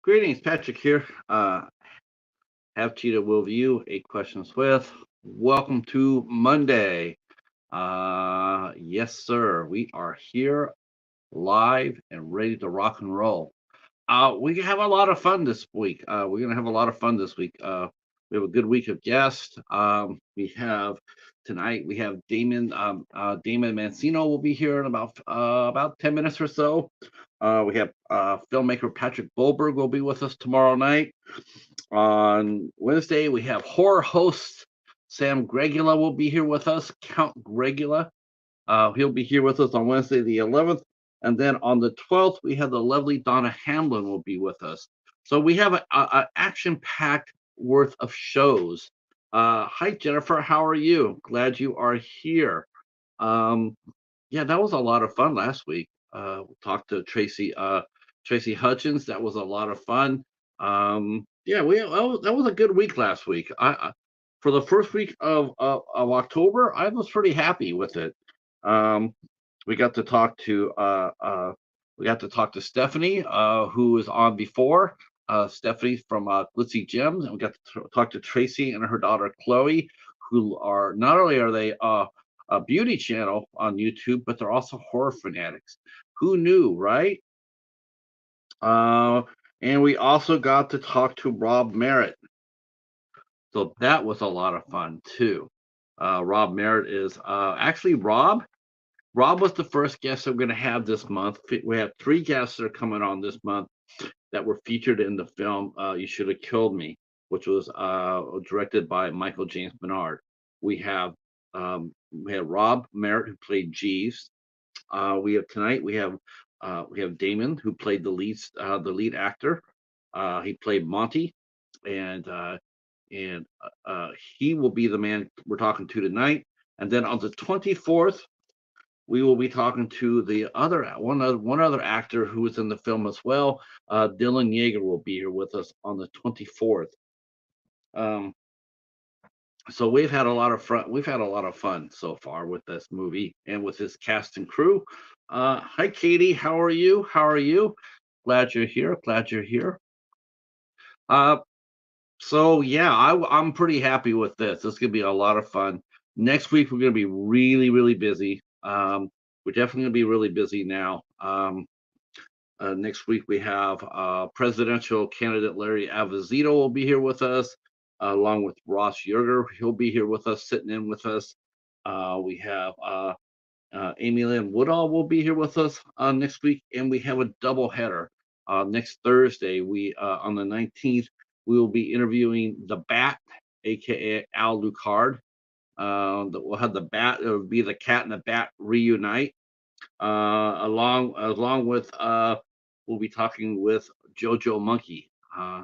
Greetings, Patrick here. Have Cheetah will view 8 questions with. Welcome to Monday. Yes, sir. We are here live and ready to rock and roll. We have a lot of fun this week. We're gonna have a lot of fun this week. We have a good week of guests. We have tonight. We have Damian Mancino will be here in about 10 minutes or so. We have filmmaker Patrick Bolberg will be with us tomorrow night. On Wednesday, we have horror host Sam Gregula will be here with us. Count Gregula. He'll be here with us on Wednesday, the 11th. And then on the 12th, we have the lovely Donna Hamlin will be with us. So we have a action-packed worth of shows. Hi, Jennifer. How are you? Glad you are here. Um, yeah, that was a lot of fun last week. We talked to Tracy Hutchins. That was a lot of fun. Yeah, that was a good week last week. For the first week of October, I was pretty happy with it. Um, we got to talk to Stephanie, who was on before. Stephanie from Glitzy Gems, and we got to talk to Tracy and her daughter Chloe, who are not only are they a beauty channel on YouTube, but they're also horror fanatics. Who knew, right? Uh, and we also got to talk to Rob Merritt. So that was a lot of fun too. Rob Merritt is actually Rob. Rob was the first guest I'm going to have this month. We have 3 guests that are coming on this month that were featured in the film You Should Have Killed Me, which was directed by Michael James Bernard. We have Rob Merritt, who played Jeeves. We have tonight. We have Damon, who played the lead actor. He played Monte, and he will be the man we're talking to tonight. And then on the 24th, we will be talking to the one other actor who was in the film as well. Dylan Yeager will be here with us on the 24th. Um, so we've had a lot of fun. We've had a lot of fun so far with this movie and with this cast and crew. Hi, Katie. How are you? How are you? Glad you're here. Glad you're here. Uh, so yeah, I'm pretty happy with this. This is gonna be a lot of fun. Next week we're gonna be really, really busy. We're definitely gonna be really busy now. Next week we have presidential candidate Larry Avizito will be here with us, along with Ross Yerger. He'll be here with us, sitting in with us. We have Amy Lynn Woodall will be here with us next week, and we have a double header. Next Thursday, we on the 19th, we will be interviewing the Bat, aka Al Lucard. We'll have the Bat. It will be the Cat and the Bat reunite. Along with we'll be talking with JoJo Monkey.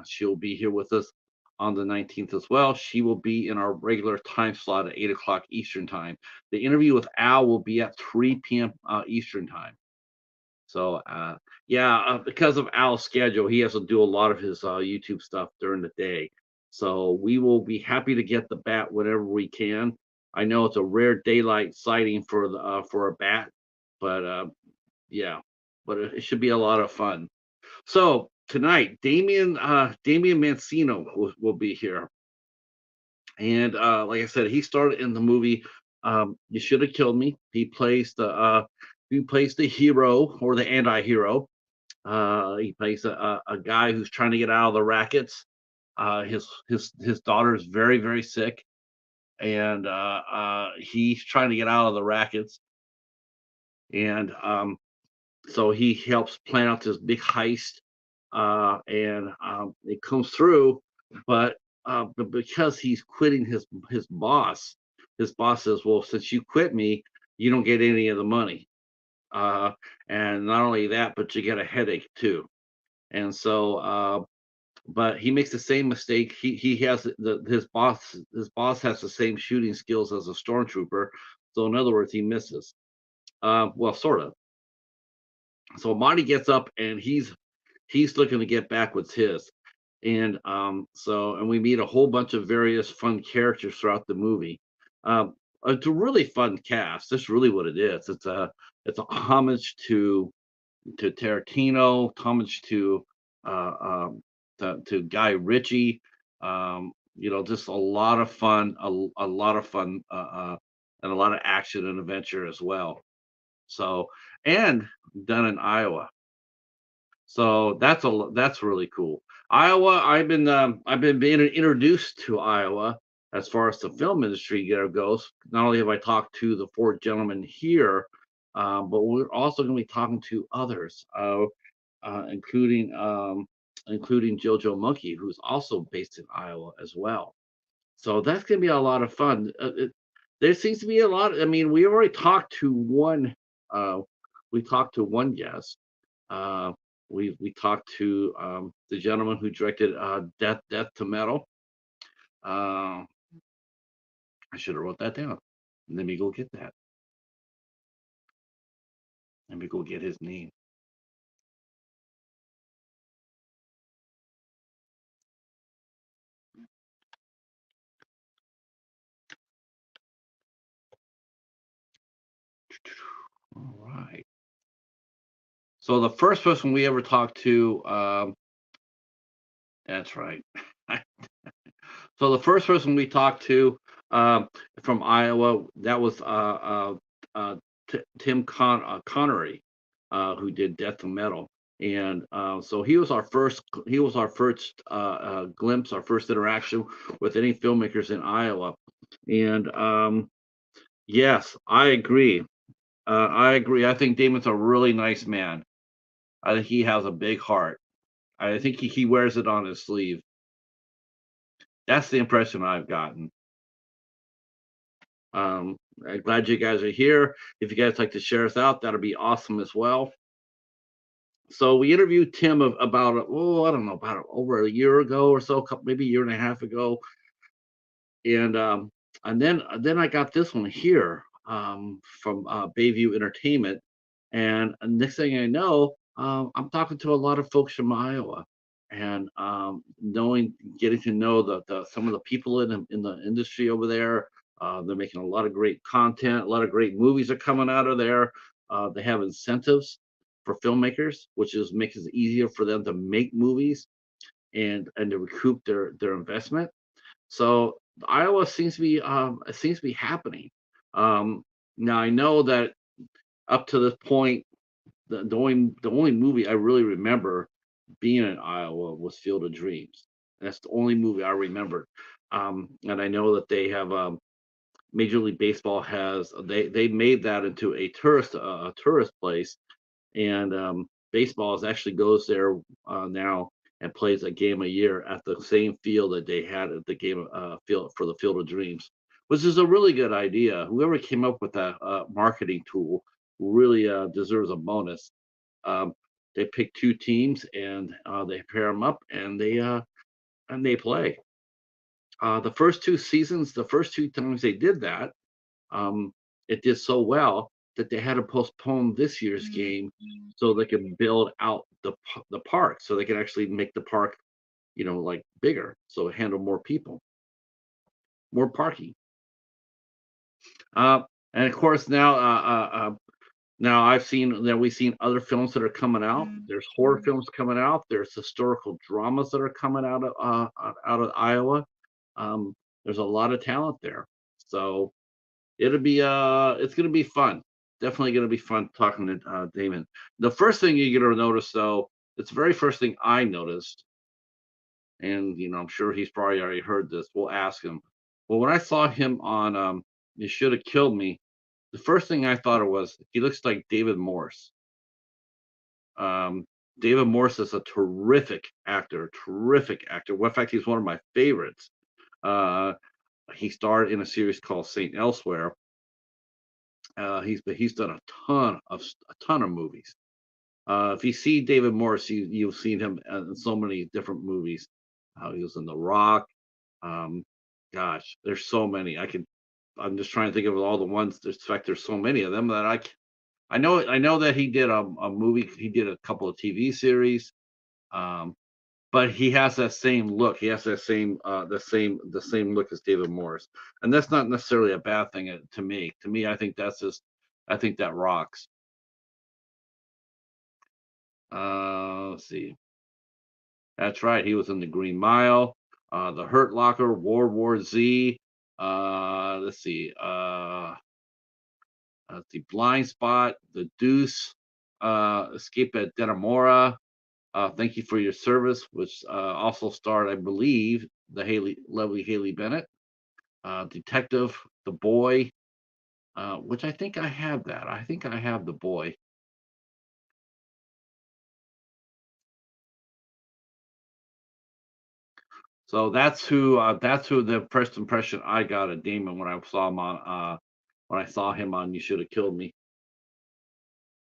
She'll be here with us on the 19th as well. She will be in our regular time slot at 8 o'clock Eastern time. The interview with Al will be at 3 p.m. Eastern time. So yeah, because of Al's schedule, he has to do a lot of his YouTube stuff during the day. So we will be happy to get the bat whenever we can. I know it's a rare daylight sighting for a bat, but yeah, but it should be a lot of fun. So tonight, Demian Mancino will be here, and like I said, he started in the movie You Should Have Killed Me. He plays the hero or the anti-hero. He plays a guy who's trying to get out of the rackets. His daughter is very, very sick, and he's trying to get out of the rackets. And so he helps plan out this big heist, and it comes through. But because he's quitting his boss says, "Well, since you quit me, you don't get any of the money." Uh, and not only that, but you get a headache too. And so, but he makes the same mistake. He has his boss has the same shooting skills as a stormtrooper. So in other words, he misses. Well, sort of. So Monty gets up and he's looking to get back what's his. And and we meet a whole bunch of various fun characters throughout the movie. It's a really fun cast. That's really what it is. It's a homage to Tarantino, homage to to Guy Ritchie. Just a lot of fun, a lot of fun, and a lot of action and adventure as well. So, and done in Iowa. So that's really cool. Iowa, I've been being introduced to Iowa as far as the film industry goes. Not only have I talked to the four gentlemen here, but we're also going to be talking to others, uh, including um, including JoJo Monkey, who's also based in Iowa as well. So that's going to be a lot of fun. There seems to be a lot. I mean, we already talked to one. Uh, we talked to one guest. Uh, we talked to the gentleman who directed Death to Metal. Uh, I should have wrote that down. Let me go get that. Let me go get his name. All right. So the first person we ever talked to, that's right. So the first person we talked to um, from Iowa, that was uh, Tim Connery, who did Death to Metal, and so he was our first glimpse, our first interaction with any filmmakers in Iowa, and yes, I agree. I agree. I think Damon's a really nice man. I think he has a big heart. I think he wears it on his sleeve. That's the impression I've gotten. I'm glad you guys are here. If you guys like to share us out, that'll be awesome as well. So we interviewed Tim about I don't know, about over a year ago or so, maybe a year and a half ago, and then I got this one here from Bayview Entertainment, and next thing I know, I'm talking to a lot of folks from Iowa, and getting to know the some of the people in the industry over there. They're making a lot of great content. A lot of great movies are coming out of there. They have incentives for filmmakers, which is makes it easier for them to make movies and to recoup their investment. So Iowa seems to be happening. Now I know that up to this point, the only movie I really remember being in Iowa was Field of Dreams. That's the only movie I remembered. And I know that they have Major League Baseball has they made that into a tourist place, and baseball actually goes there now and plays a game a year at the same field that they had at the game field for the Field of Dreams, which is a really good idea. Whoever came up with that marketing tool really deserves a bonus. Um, they pick two teams and they pair them up and they play. The first two seasons, the first two times they did that, um, it did so well that they had to postpone this year's game so they could build out the park, so they could actually make the park, like bigger, so it handle more people, more parking. Uh, and of course now we've seen other films that are coming out. There's horror films coming out. There's historical dramas that are coming out of Iowa. Um, there's a lot of talent there. So it's gonna be fun. Definitely gonna be fun talking to Damon. The first thing you're gonna notice though, it's the very first thing I noticed, and I'm sure he's probably already heard this. We'll ask him. Well, when I saw him on You Should Have Killed Me, the first thing I thought it was he looks like David Morse. Um, David Morse is a terrific actor, terrific actor. Well, in fact, he's one of my favorites. Uh, he starred in a series called Saint Elsewhere. He's done a ton of movies. If you see David Morris, you've seen him in so many different movies. He was in The Rock. Um, Gosh, there's so many. I'm just trying to think of all the ones. In fact, there's so many of them that I know that he did a movie. He did a couple of TV series. Um, but he has that same look. He has that same look as David Morris, and that's not necessarily a bad thing to me. To me, I think that rocks. Let's see. That's right. He was in the Green Mile, the Hurt Locker, World War Z. Let's see. The Blind Spot, The Deuce, Escape at Denamora. Thank you for your service, which also starred, I believe, the lovely Haley Bennett, Detective, The Boy, which I think I have that. I think I have The Boy. So that's who the first impression I got of Damon when I saw him on You Should Have Killed Me.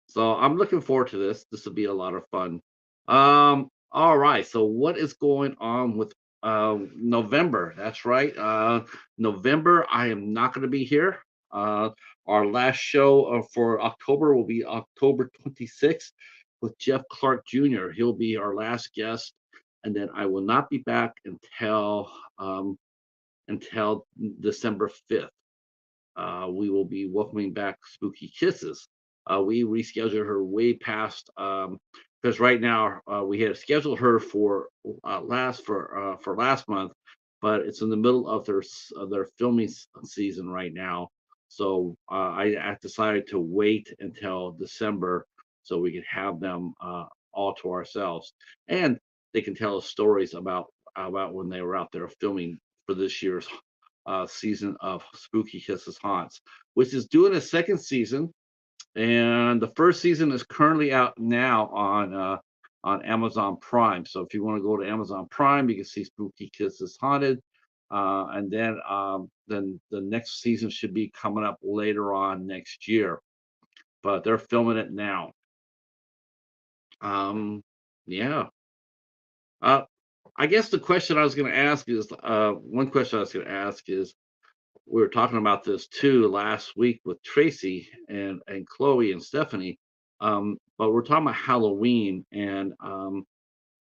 So I'm looking forward to this. This will be a lot of fun. All right. So what is going on with November? That's right. November, I am not going to be here. Uh, our last show for October will be October 26th with Jeff Clark Jr. He'll be our last guest, and then I will not be back until December 5th. We will be welcoming back Spooky Kisses. We rescheduled her way past because right now we had scheduled her for last month, but it's in the middle of their filming season right now. So I decided to wait until December so we could have them all to ourselves, and they can tell us stories about when they were out there filming for this year's season of Spooky Kisses Haunts, which is doing a second season, and the first season is currently out now on Amazon Prime. So if you want to go to Amazon Prime, you can see Spooky Kisses Haunted, and then the next season should be coming up later on next year. But they're filming it now. Um, yeah. Uh, I guess the question I was going to ask is one question I was going to ask is we were talking about this too last week with Tracy and Chloe and Stephanie. But we're talking about Halloween, and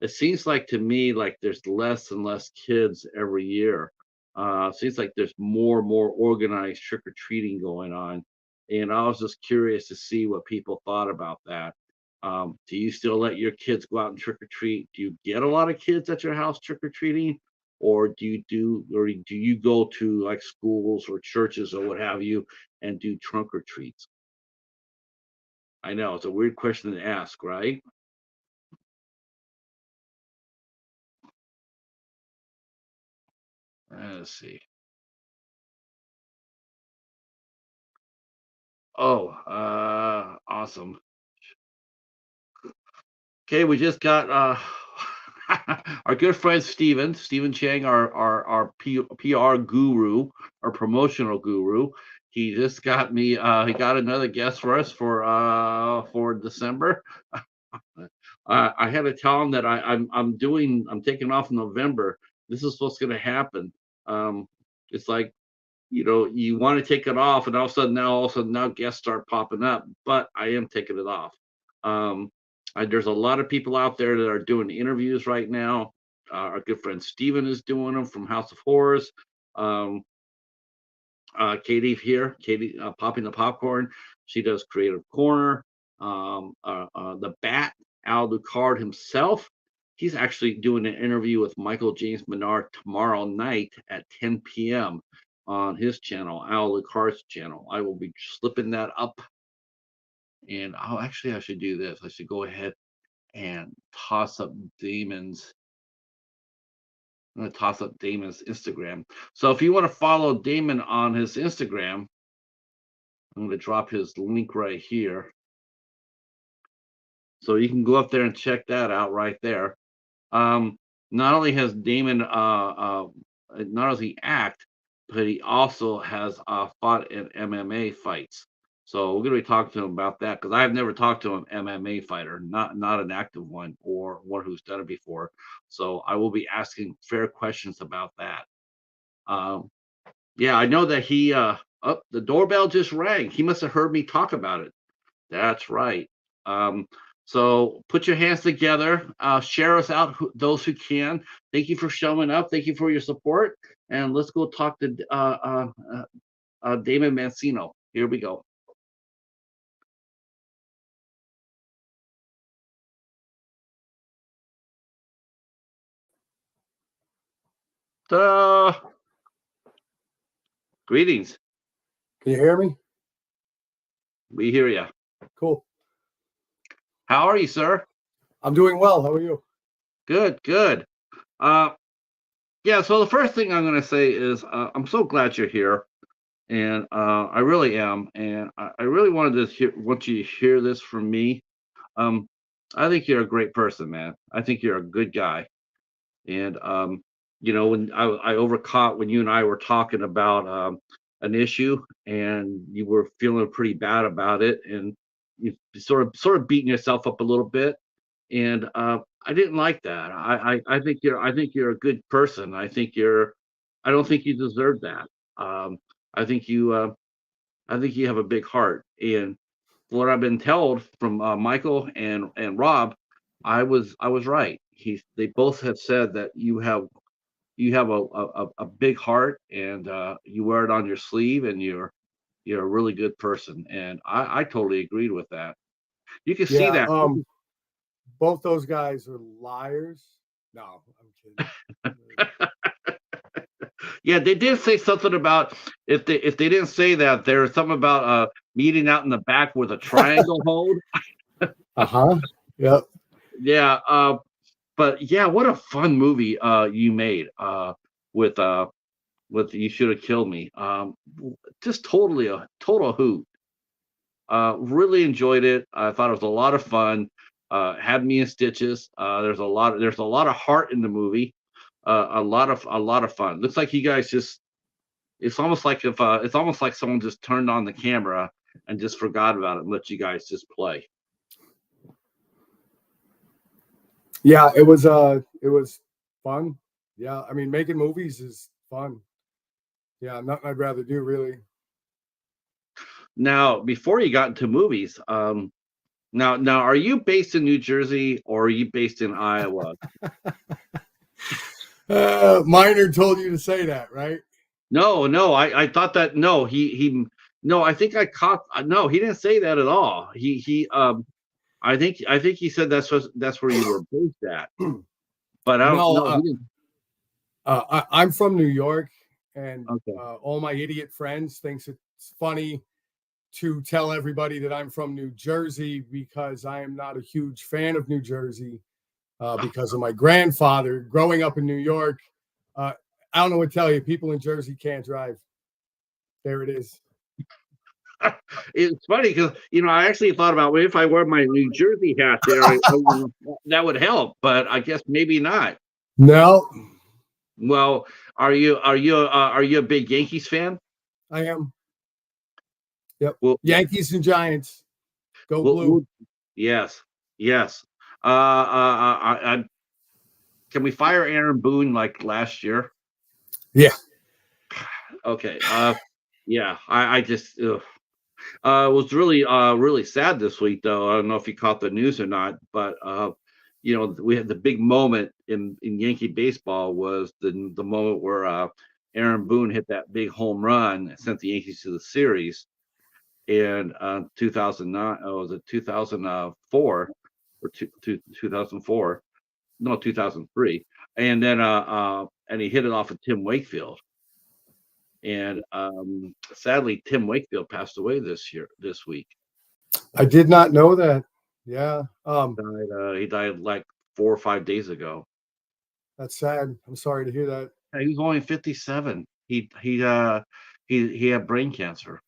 it seems like to me like there's less and less kids every year. It seems like there's more and more organized trick or treating going on, and I was just curious to see what people thought about that. Do you still let your kids go out and trick or treat? Do you get a lot of kids at your house trick or treating, or do you go to like schools or churches or what have you and do trunk or treats? I know it's a weird question to ask, right? Let's see. Oh, awesome. Okay, we just got our good friend Steven Chang, our PR guru, our promotional guru. He just got me. He got another guest for us for December. I had to tell him that I'm taking off in November. This is what's going to happen. It's like you want to take it off, and all of a sudden now guests start popping up. But I am taking it off. Um, there's a lot of people out there that are doing interviews right now. Our good friend Steven is doing them from House of Horrors. Um, Katie here, Katie popping the popcorn. She does Creative Corner. The Bat, Al Ducard himself. He's actually doing an interview with Michael James Menard tomorrow night at 10 p.m. on his channel, Al Ducard's channel. I will be slipping that up, and I should do this. I should go ahead and toss up Damon's. I'm gonna toss up Damon's Instagram. So if you want to follow Damon on his Instagram, I'm going to drop his link right here. So you can go up there and check that out right there. Um, not only has Damon, not only he act, but he also has fought in MMA fights. So we're going to be talking to him about that because I've never talked to an MMA fighter, not an active one or one who's done it before. So I will be asking fair questions about that. Um, yeah, I know that the doorbell just rang. He must have heard me talk about it. That's right. Um, so put your hands together, share us out, those who can. Thank you for showing up. Thank you for your support. And let's go talk to Demian Mancino. Here we go. Greetings. Can you hear me? We hear you. Cool. How are you, sir? I'm doing well. How are you? Good, good. Yeah, so the first thing I'm going to say is I'm so glad you're here, and I really am, and I really want you to hear this from me. Um, I think you're a great person, man. I think you're a good guy, and when I overcaught when you and I were talking about an issue, and you were feeling pretty bad about it, and you sort of beating yourself up a little bit, and I didn't like that. I think you're a good person. I don't think you deserve that. I think you have a big heart, and what I've been told from Michael and Rob, I was right. They both have said that you have a big heart, and you wear it on your sleeve, and you're a really good person, and I totally agreed with that. You can see Yeah. that. Both those guys are liars. No, I'm kidding. Yeah, they did say something about if they didn't say that, there was something about meeting out in the back with a triangle hold. Yep. Yeah, but yeah, what a fun movie you made with You Should Have Killed Me. Just totally a total hoot. Really enjoyed it. I thought it was a lot of fun. Had me in stitches. There's a lot of heart in the movie. A lot of fun. Looks like you guys just it's almost like someone just turned on the camera and just forgot about it and let you guys just play. Yeah, it was fun. Yeah, I mean, making movies is fun. Yeah, nothing I'd rather do, really. Now, before you got into movies, now are you based in New Jersey or are you based in Iowa? Miner told you to say that, right? No, no, I thought that no, no, I think I caught no, he didn't say that at all. I think he said that's where you were based at. But I don't No, know. He didn't. I'm from New York, and Okay. all my idiot friends thinks it's funny to tell everybody that I'm from New Jersey because I am not a huge fan of New Jersey because of my grandfather growing up in New York. I don't know what to tell you. People in Jersey can't drive. There it is. It's funny because I actually thought about, well, if I wear my New Jersey hat there, that would help. But I guess maybe not. No, Well, are you a big Yankees fan? I am. Yep. Well, Yankees and Giants. Go well, blue. yes, yes. Can we fire Aaron Boone like last year? Yeah. Okay. Yeah. I just was really sad this week, though. I don't know if you caught the news or not, but we had the big moment in Yankee baseball was the moment where Aaron Boone hit that big home run and sent the Yankees to the series in 2009. Oh, was it 2004 or 2004? No, 2003. And then and he hit it off of Tim Wakefield. And sadly, Tim Wakefield passed away this week. I did not know that. Yeah. He died like 4 or 5 days ago. That's sad. I'm sorry to hear that. He was only 57. He had brain cancer.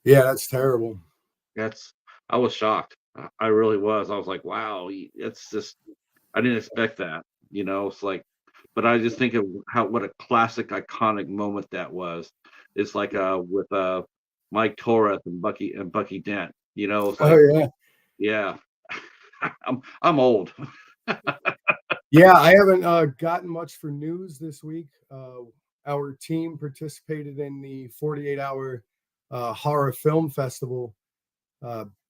Yeah, that's terrible. I was shocked. I really was. I was like, wow, it's just I didn't expect that. It's like, but I just think of what a classic, iconic moment that was. It's like with Mike Torres and Bucky Dent. It's Oh like, yeah. yeah, I'm old. Yeah, I haven't gotten much for news this week. Our team participated in the 48-hour horror film festival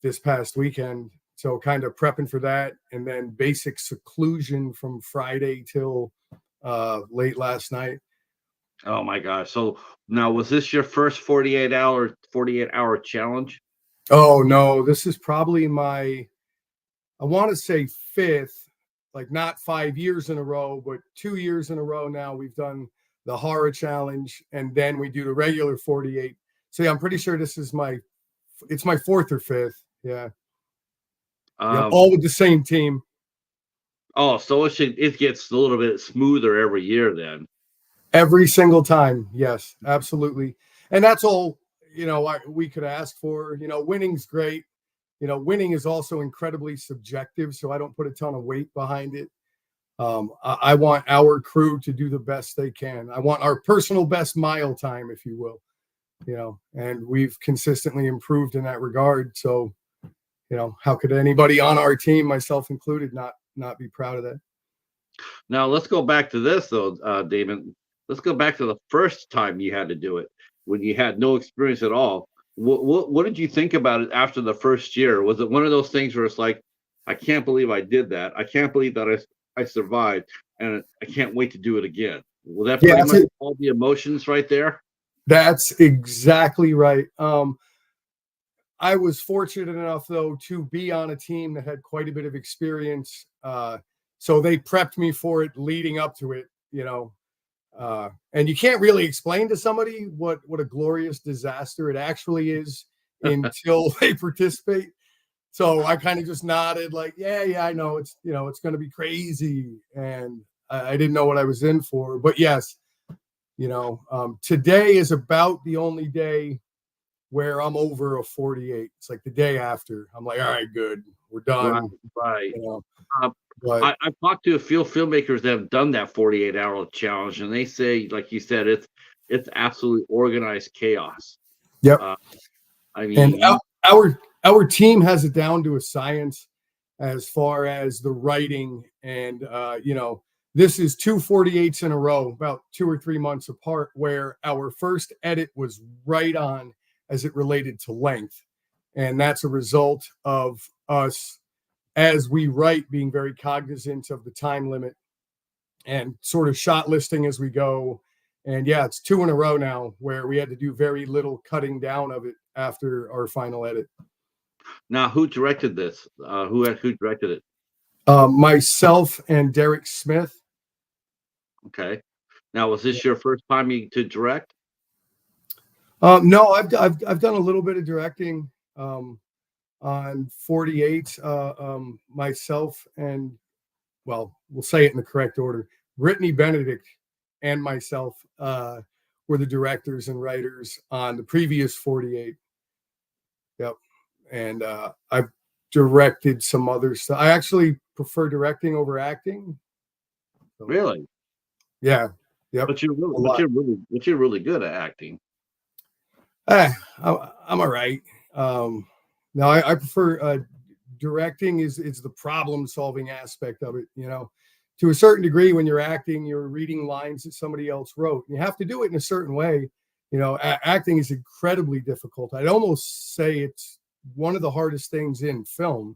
this past weekend. So kind of prepping for that, and then basic seclusion from Friday till late last night. Oh my gosh! So now, was this your first 48-hour challenge? Oh no, this is probably I want to say fifth. like not 5 years in a row, but 2 years in a row now. We've done the horror challenge, and then we do the regular 48. So yeah, I'm pretty sure this is it's my fourth or fifth. Yeah. Yep. Um, All with the same team. oh, so it gets a little bit smoother every year then. Every single time. Yes, absolutely. And that's all, we could ask for. Winning's great. Winning is also incredibly subjective, so I don't put a ton of weight behind it. I want our crew to do the best they can. I want our personal best mile time, if you will, and we've consistently improved in that regard. So, how could anybody on our team, myself included, not be proud of that? Now let's go back to this though, Damon. Let's go back to the first time you had to do it when you had no experience at all. What did you think about it after the first year? Was it one of those things where it's like, I can't believe I did that. I can't believe that I survived, and I can't wait to do it again. Well, that Yeah, pretty much all the emotions right there. that's exactly right. I was fortunate enough, though, to be on a team that had quite a bit of experience. So they prepped me for it leading up to it, and you can't really explain to somebody what a glorious disaster it actually is until they participate. So I kind of just nodded like, yeah, I know it's going to be crazy. And I didn't know what I was in for. But yes, today is about the only day where I'm over a 48. It's like the day after. I'm like, all right, good. We're done. Right. Um, But I've talked to a few filmmakers that have done that 48-hour challenge, and they say, like you said, it's absolutely organized chaos. yep. Uh, I And mean, our team has it down to a science as far as the writing. And this is 2 48s in a row, about 2 or 3 months apart, where our first edit was right on as it related to length. And that's a result of us, as we write, being very cognizant of the time limit and sort of shot listing as we go. And yeah, it's 2 in a row now where we had to do very little cutting down of it after our final edit. now who directed this? Who directed it? Myself and Derek Smith. Okay. Now, was this your first time to direct? No, I've done a little bit of directing on 48. Myself and, well, we'll say it in the correct order. Brittany Benedict and myself were the directors and writers on the previous 48. Yep. And I've directed some other stuff. I actually prefer directing over acting. So, Really? yeah. Yep. But you're really good at acting. I'm all right. No, I prefer directing is the problem solving aspect of it. To a certain degree, when you're acting, you're reading lines that somebody else wrote. You have to do it in a certain way. Acting is incredibly difficult. I'd almost say it's one of the hardest things in film.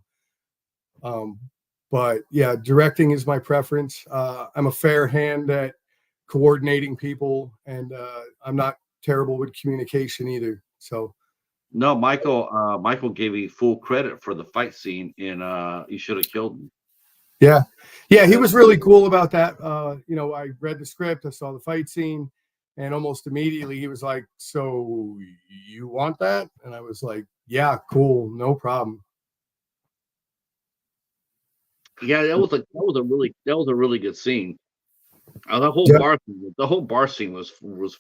But yeah, directing is my preference. I'm a fair hand at coordinating people, and I'm not terrible with communication either. So No, Michael gave you full credit for the fight scene in You Should Have Killed Me. yeah, he was really cool about that. I read the script, I saw the fight scene, and almost immediately he was like, "So you want that?" And I was like, "Yeah, cool, no problem." Yeah, that was a really good scene. The Yeah, whole bar scene was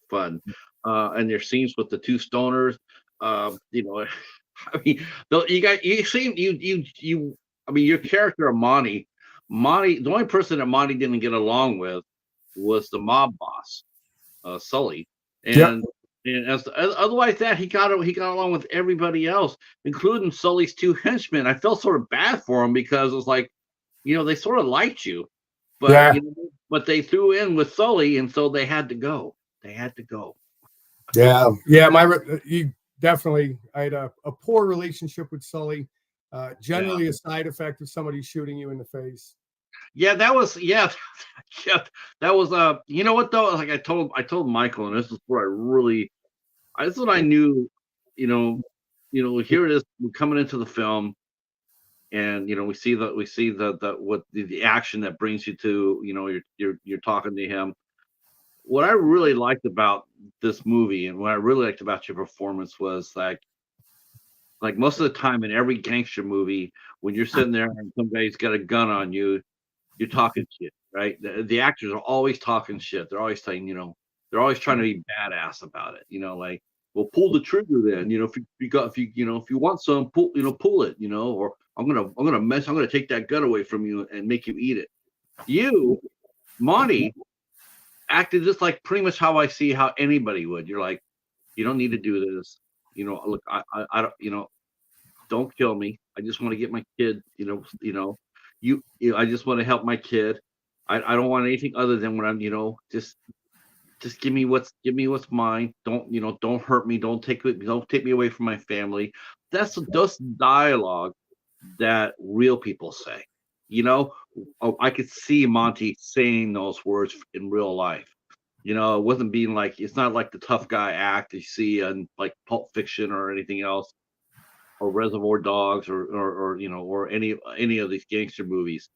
fun, and their scenes with the two stoners. I mean, though you seem you. I mean, your character of Monte. The only person that Monte didn't get along with was the mob boss, Sully, yep, and otherwise that he got along with everybody else, including Sully's two henchmen. I felt sort of bad for him because it was like, they sort of liked you, but yeah, but they threw in with Sully, and so they had to go. They had to go. yeah. You definitely. I had a poor relationship with Sully. Yeah, Generally, a side effect of somebody shooting you in the face. yeah, that was yeah, yeah, that was You know what though? Like I told Michael, and this is where this is what I knew. You know, here it is. We're coming into the film, and we see the what the action that brings you to, you're talking to him. What I really liked about this movie and what I really liked about your performance was like most of the time in every gangster movie, when you're sitting there and somebody's got a gun on you, you're talking shit, right? The actors are always talking shit. They're always saying, they're always trying to be badass about it. Like, well, pull the trigger then. If you want some, pull it. Or I'm gonna take that gun away from you and make you eat it. You, Monty, acted just like pretty much how I see how anybody would. You're like, you don't need to do this. Look, I don't, don't kill me. I just want to get my kid, I just want to help my kid. I don't want anything other than what I'm, just give me what's mine. Don't hurt me. Don't take me away from my family. That's dialogue that real people say. You know, I could see Monty saying those words in real life. It wasn't being like it's not like the tough guy act you see in like Pulp Fiction or anything else, or Reservoir Dogs, or any of these gangster movies.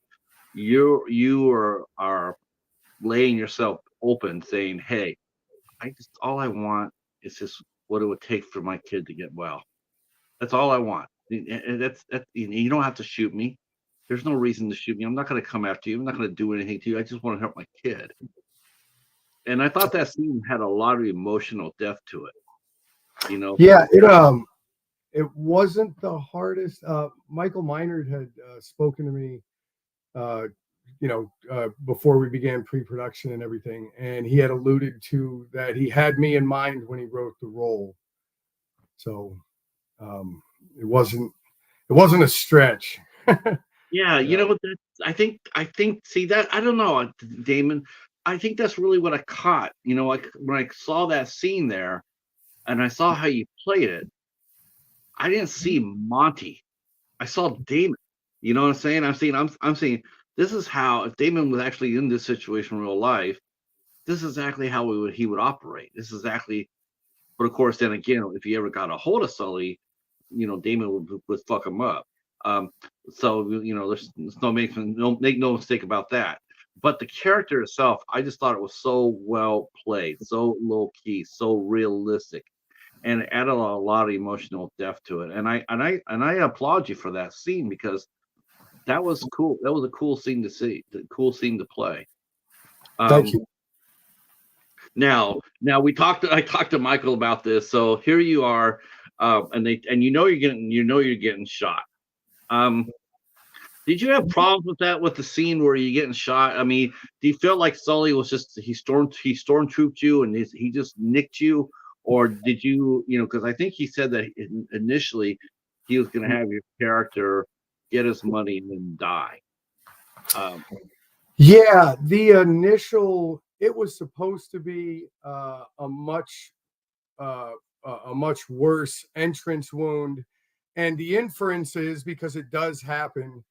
You are laying yourself open, saying, "Hey, all I want is just what it would take for my kid to get well. That's all I want. And that's you don't have to shoot me. There's no reason to shoot me. I'm not going to come after you. I'm not going to do anything to you. I just want to help my kid." And I thought that scene had a lot of emotional depth to it. Yeah, it wasn't the hardest. Michael Meinert had spoken to me, uh, before we began pre-production and everything, and he had alluded to that he had me in mind when he wrote the role. So um, it wasn't a stretch. Yeah, Yeah. what I think see that I don't know, Damon. I think that's really what I caught. Like when I saw that scene there and I saw how you played it, I didn't see Monty. I saw Damon. You know what I'm saying? I'm saying this is how if Damon was actually in this situation in real life, this is exactly how he would operate. This is exactly, but of course, then again, if he ever got a hold of Sully, Damon would fuck him up. Um, so there's make no mistake about that. But the character itself, I just thought it was so well played, so low key, so realistic, and it added a lot of emotional depth to it. And I applaud you for that scene because that was cool. That was a cool scene to see, cool scene to play. Thank Um, you. now I talked to Michael about this. So here you are, and you're getting shot. Um, did you have problems with that with the scene where you're getting shot? I mean, do you feel like Sully was just he stormtrooped you and he just nicked you, or did because I think he said that initially he was going to have your character get his money and then die. Um, Yeah, the initial it was supposed to be uh, a much worse entrance wound, and the inference is because it does happen.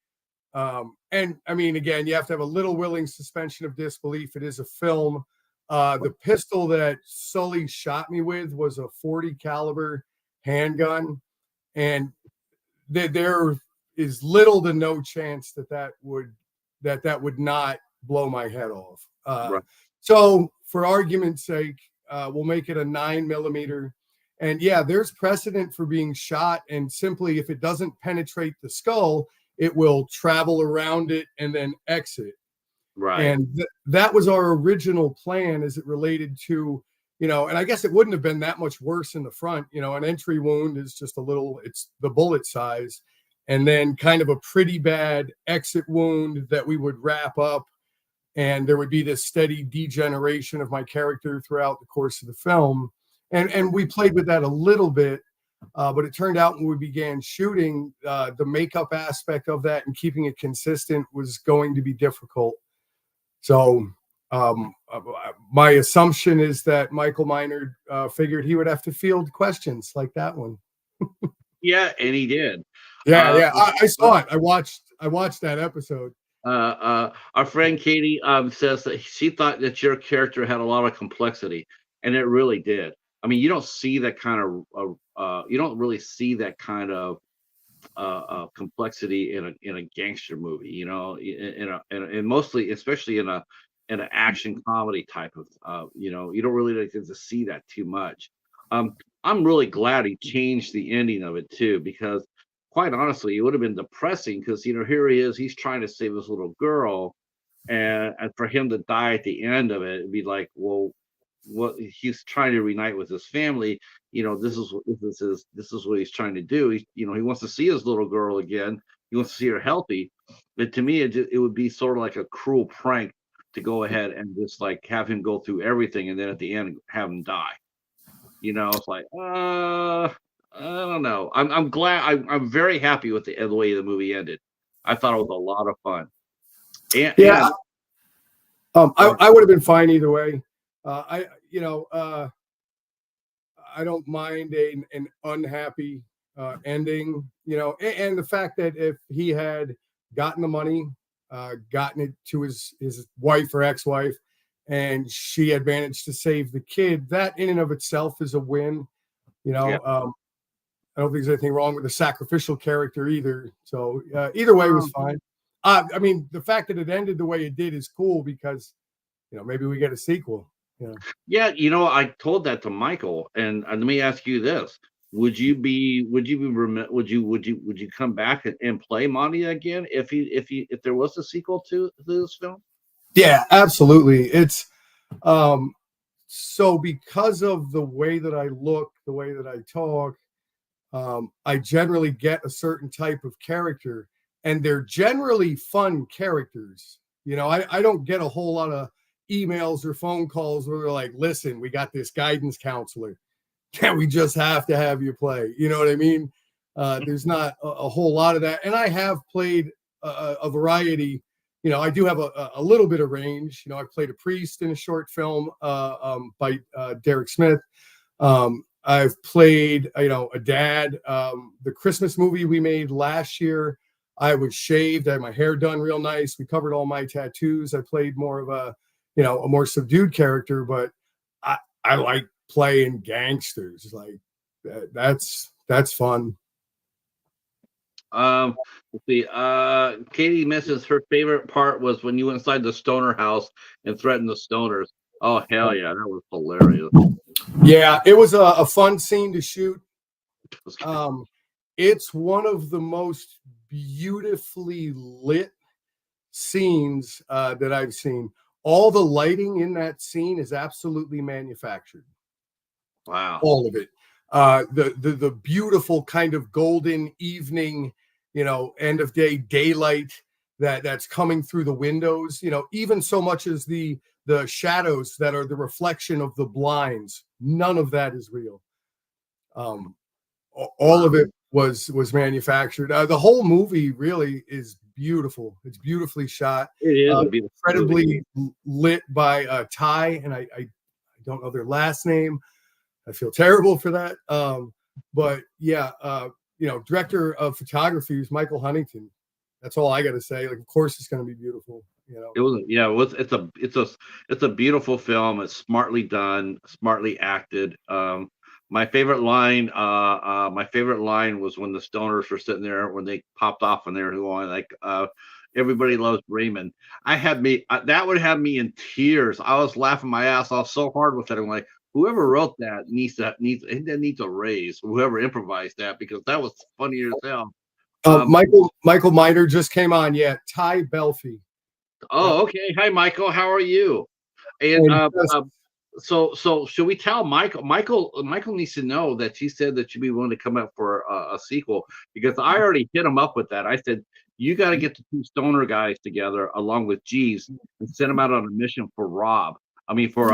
And I mean, again, you have to have a little willing suspension of disbelief. It is a film. The pistol that Sully shot me with was a 40 caliber handgun, and there is little to no chance that would not blow my head off. right, So, for argument's sake, we'll make it a 9 millimeter. And yeah, there's precedent for being shot, and simply if it doesn't penetrate the skull, it will travel around it and then exit. right, And that was our original plan as it related to, and I guess it wouldn't have been that much worse in the front. An entry wound is just it's the bullet size, and then kind of a pretty bad exit wound that we would wrap up. And there would be this steady degeneration of my character throughout the course of the film. And we played with that a little bit. But it turned out when we began shooting, the makeup aspect of that and keeping it consistent was going to be difficult. So my assumption is that Michael Miner figured he would have to field questions like that one. yeah, and he did. Yeah, Uh, yeah, I saw it. I watched that episode. our friend Katie says that she thought that your character had a lot of complexity, and it really did. I mean, you don't see that kind of you don't really see that kind of complexity in a gangster movie, and mostly, especially in an action comedy type of, you don't really like to see that too much. Um, I'm really glad he changed the ending of it too, because quite honestly, it would have been depressing because here he is, he's trying to save this little girl, and for him to die at the end of it, it'd be like, well, what he's trying to reunite with his family. This is what he's trying to do. He wants to see his little girl again. He wants to see her healthy. But to me, it would be sort of like a cruel prank to go ahead and just like have him go through everything, and then at the end have him die. It's like, I don't know. I'm glad. I'm very happy with the way the movie ended. I thought it was a lot of fun. And, Yeah, and I would have been fine either way. I you know I don't mind an unhappy ending, and the fact that if he had gotten the money, gotten it to his wife or ex-wife, and she had managed to save the kid, that in and of itself is a win. You yeah. know, I don't think there's anything wrong with the sacrificial character either. So either way was Um, fine. I mean, the fact that it ended the way it did is cool because maybe we get a sequel. Yeah. Yeah, I told that to Michael, and let me ask you this: would you come back and play Monty again if there was a sequel to this film? Yeah, absolutely. It's um so because of the way that I look, the way that I talk, I generally get a certain type of character, and they're generally fun characters. I don't get a whole lot of emails or phone calls where they're like, listen, we got this guidance counselor. Can we just have to have you play? You know what I mean? There's not a whole lot of that. And I have played a variety. I do have a little bit of range. I played a priest in a short film by Derek Smith. I've played, a dad. The Christmas movie we made last year, I was shaved. I had my hair done real nice. We covered all my tattoos. I played more of a more subdued character, but I like playing gangsters. Like that's fun. Let's see. Katie misses her favorite part was when you went inside the stoner house and threatened the stoners. Oh hell yeah, that was hilarious. Yeah, it was a fun scene to shoot. Um, it's one of the most beautifully lit scenes that I've seen. All the lighting in that scene is absolutely manufactured. Wow. All of it. The beautiful kind of golden evening, end of day daylight that's coming through the windows. Even so much as the shadows that are the reflection of the blinds. None of that is real. All of it was manufactured. The whole movie really is beautiful. It's beautifully shot. It is a beautiful Incredibly lit by Ty, and I don't know their last name. I feel terrible for that. But yeah, director of photography is Michael Huntington. That's all I got to say. Like, of course, it's going to be beautiful. It was, yeah, it's a beautiful film. It's smartly done, smartly acted. My favorite line was when the stoners were sitting there when they popped off and they were going like, everybody loves Raymond. That would have me in tears. I was laughing my ass off so hard with it. I'm like, whoever wrote that needs a raise. Whoever improvised that, because that was funny as hell. Michael Miner just came on. Yeah, Ty Belfi. Oh, okay. Hi, Michael. How are you? And so should we tell Michael? Michael needs to know that she said that she'd be willing to come up for a sequel, because I already hit him up with that. I said you got to get the two stoner guys together along with Jeeves and send them out on a mission for Rob. I mean for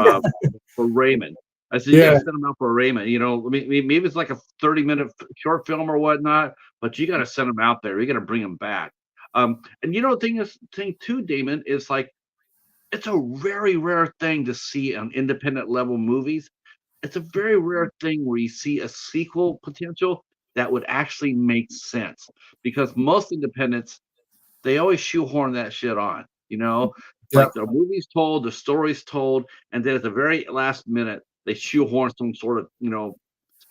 Raymond. I said, you got to send them out for Raymond. Maybe it's like a 30-minute short film or whatnot, but you got to send them out there. You got to bring them back. And the thing too, Damon, is like, it's a very rare thing to see on independent level movies. It's a very rare thing where you see a sequel potential that would actually make sense, because most independents, they always shoehorn that shit on. Like the movie's told, the story's told, and then at the very last minute they shoehorn some sort of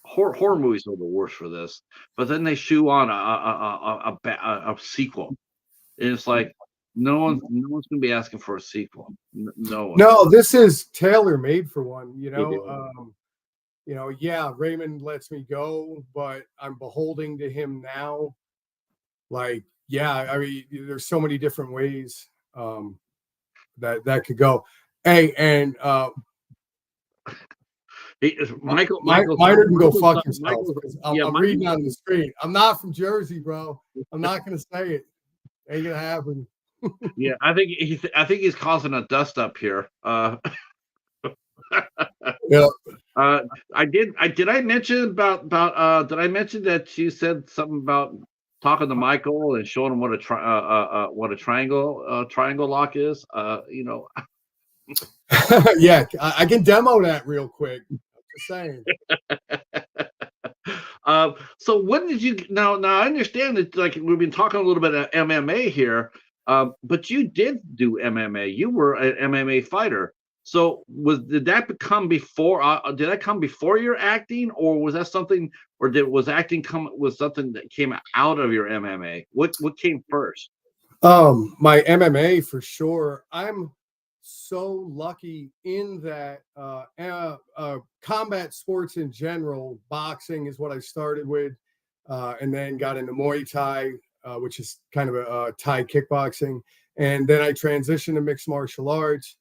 horror movies are the worst for this. But then they shoe on a sequel, and it's like no one's gonna be asking for a sequel. No one. No, this is tailor made for one. It is. Yeah, Raymond lets me go, but I'm beholding to him now. Like, yeah, I mean, there's so many different ways that could go. Hey, and Minor can go fuck himself because I'm reading on the screen. I'm not from Jersey, bro. I'm not gonna say it. Ain't gonna happen. Yeah, I think he's causing a dust up here. Yeah. Did I mention did I mention that you said something about talking to Michael and showing him what a triangle lock is? Yeah, I can demo that real quick. I'm just saying. So when did you now I understand that, like, we've been talking a little bit of MMA here, but you did do MMA. You were an MMA fighter. So did that come before your acting, or was that something, or was acting was something that came out of your MMA? What came first? My MMA for sure. I'm so lucky in that combat sports in general, boxing is what I started with, and then got into Muay Thai, which is kind of a Thai kickboxing, and then I transitioned to mixed martial arts.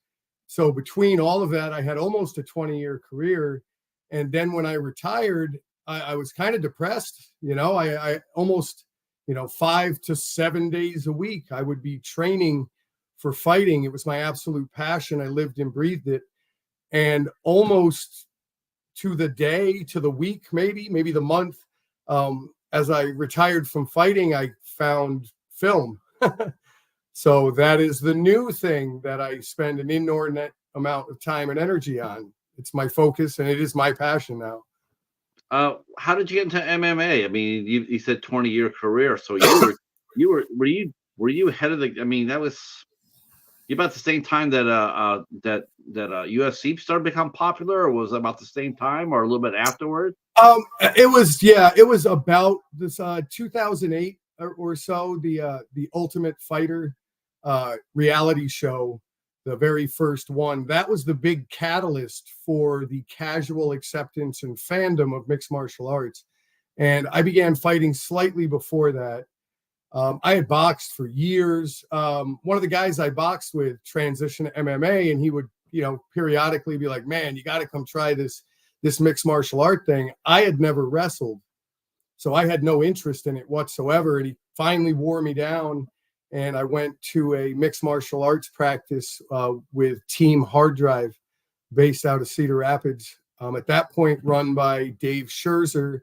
So between all of that, I had almost a 20-year career, and then when I retired, I was kind of depressed. I almost 5 to 7 days a week I would be training for fighting. It was my absolute passion. I lived and breathed it. And almost to the day, to the week, maybe the month, as I retired from fighting, I found film. So that is the new thing that I spend an inordinate amount of time and energy on. It's my focus and it is my passion now. How did you get into MMA? I mean, you said 20-year career, so were you ahead of the? I mean, that was about the same time that UFC started to become popular, or was it about the same time, or a little bit afterwards? It was about this 2008 or so. The Ultimate Fighter reality show, the very first one, that was the big catalyst for the casual acceptance and fandom of mixed martial arts. And I began fighting slightly before that. I had boxed for years. One of the guys I boxed with transitioned to MMA, and he would, periodically be like, "Man, you got to come try this mixed martial art thing." I had never wrestled, so I had no interest in it whatsoever. And he finally wore me down, and I went to a mixed martial arts practice with Team Hard Drive, based out of Cedar Rapids. At that point, run by Dave Scherzer,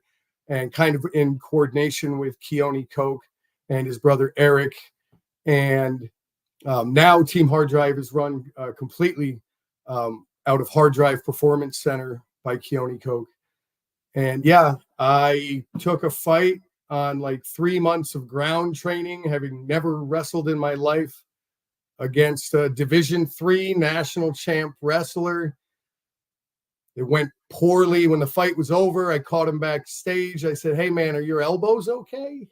and kind of in coordination with Keone Koch and his brother Eric. And now Team Hard Drive is run completely out of Hard Drive Performance Center by Keone Koch. And yeah, I took a fight on like 3 months of ground training, having never wrestled in my life, against a Division III national champ wrestler. It went poorly. When the fight was over, I caught him backstage. I said, "Hey man, are your elbows okay?"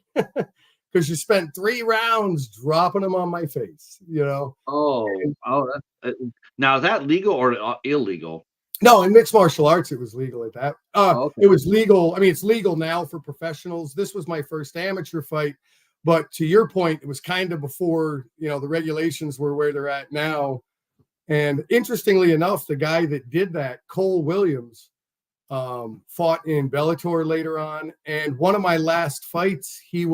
Because you spent 3 rounds dropping them on my face, Now, is that legal or illegal? No, in mixed martial arts, it was legal at that. Okay. It was legal. I mean, it's legal now for professionals. This was my first amateur fight. But to your point, it was kind of before, the regulations were where they're at now. And interestingly enough, the guy that did that, Cole Williams, fought in Bellator later on. And one of my last fights, he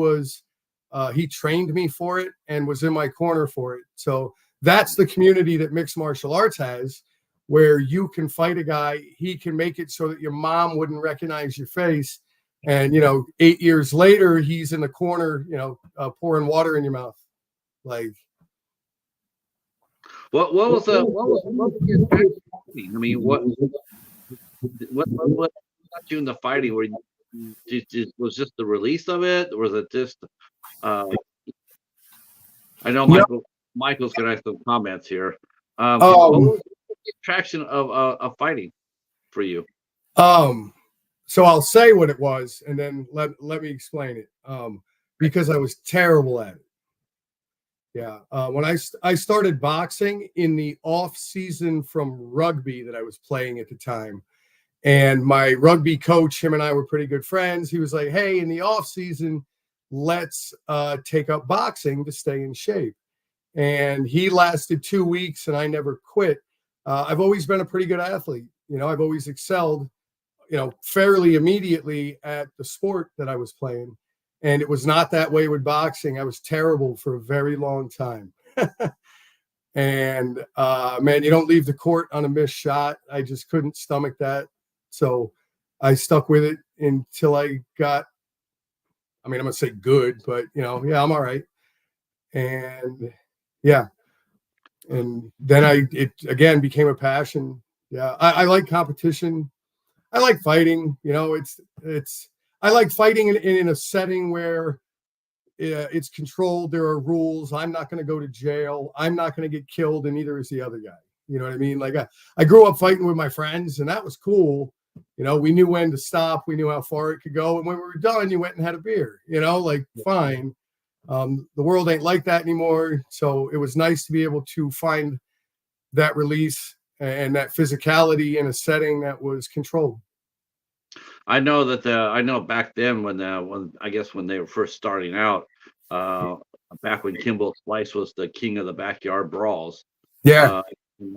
trained me for it and was in my corner for it. So that's the community that mixed martial arts has, where you can fight a guy, he can make it so that your mom wouldn't recognize your face. And, 8 years later, he's in the corner, pouring water in your mouth. Like, what was your background? I mean, what got you into fighting? Was just the release of it? Or was it just I know Michael's gonna have some comments here. What was the attraction of fighting for you? So I'll say what it was, and then let me explain it. Because I was terrible at it. Yeah, when I started boxing in the off season from rugby that I was playing at the time, and my rugby coach, him and I were pretty good friends. He was like, "Hey, in the off season, let's take up boxing to stay in shape." And he lasted 2 weeks, and I never quit. I've always been a pretty good athlete. I've always excelled, fairly immediately at the sport that I was playing. And it was not that way with boxing. I was terrible for a very long time. And man, you don't leave the court on a missed shot. I just couldn't stomach that. So I stuck with it until I got, I'm going to say good, but yeah, I'm all right. And yeah. And then it again became a passion. Yeah. I like competition. I like fighting. I like fighting in a setting where it's controlled. There are rules. I'm not going to go to jail. I'm not going to get killed, and neither is the other guy. You know what I mean? Like I grew up fighting with my friends, and that was cool. We knew when to stop. We knew how far it could go. And when we were done, you went and had a beer, fine. The world ain't like that anymore. So it was nice to be able to find that release and that physicality in a setting that was controlled. I know that I know back then when I guess when they were first starting out, uh, back when Kimbo Slice was the king of the backyard brawls, Yeah. uh,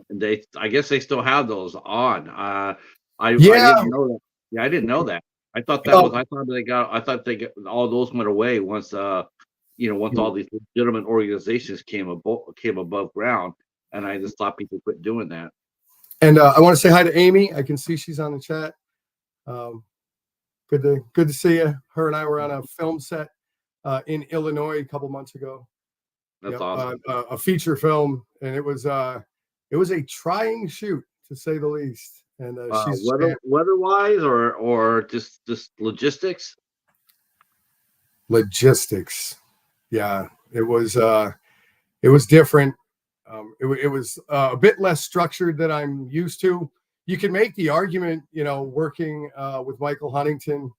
and I guess they still have those on. I Yeah. didn't know that. Yeah, I didn't know that. I thought they got all those went away once once all these legitimate organizations came above ground, and I just thought people quit doing that. And I want to say hi to Amy. I can see she's on the chat. Good to see you. Her and I were on a film set in Illinois a couple months ago. That's awesome. A feature film, and it was a trying shoot to say the least. And she's weather-wise or just logistics. Logistics. Yeah, it was different. It was a bit less structured than I'm used to. You can make the argument, working with Michael Huntington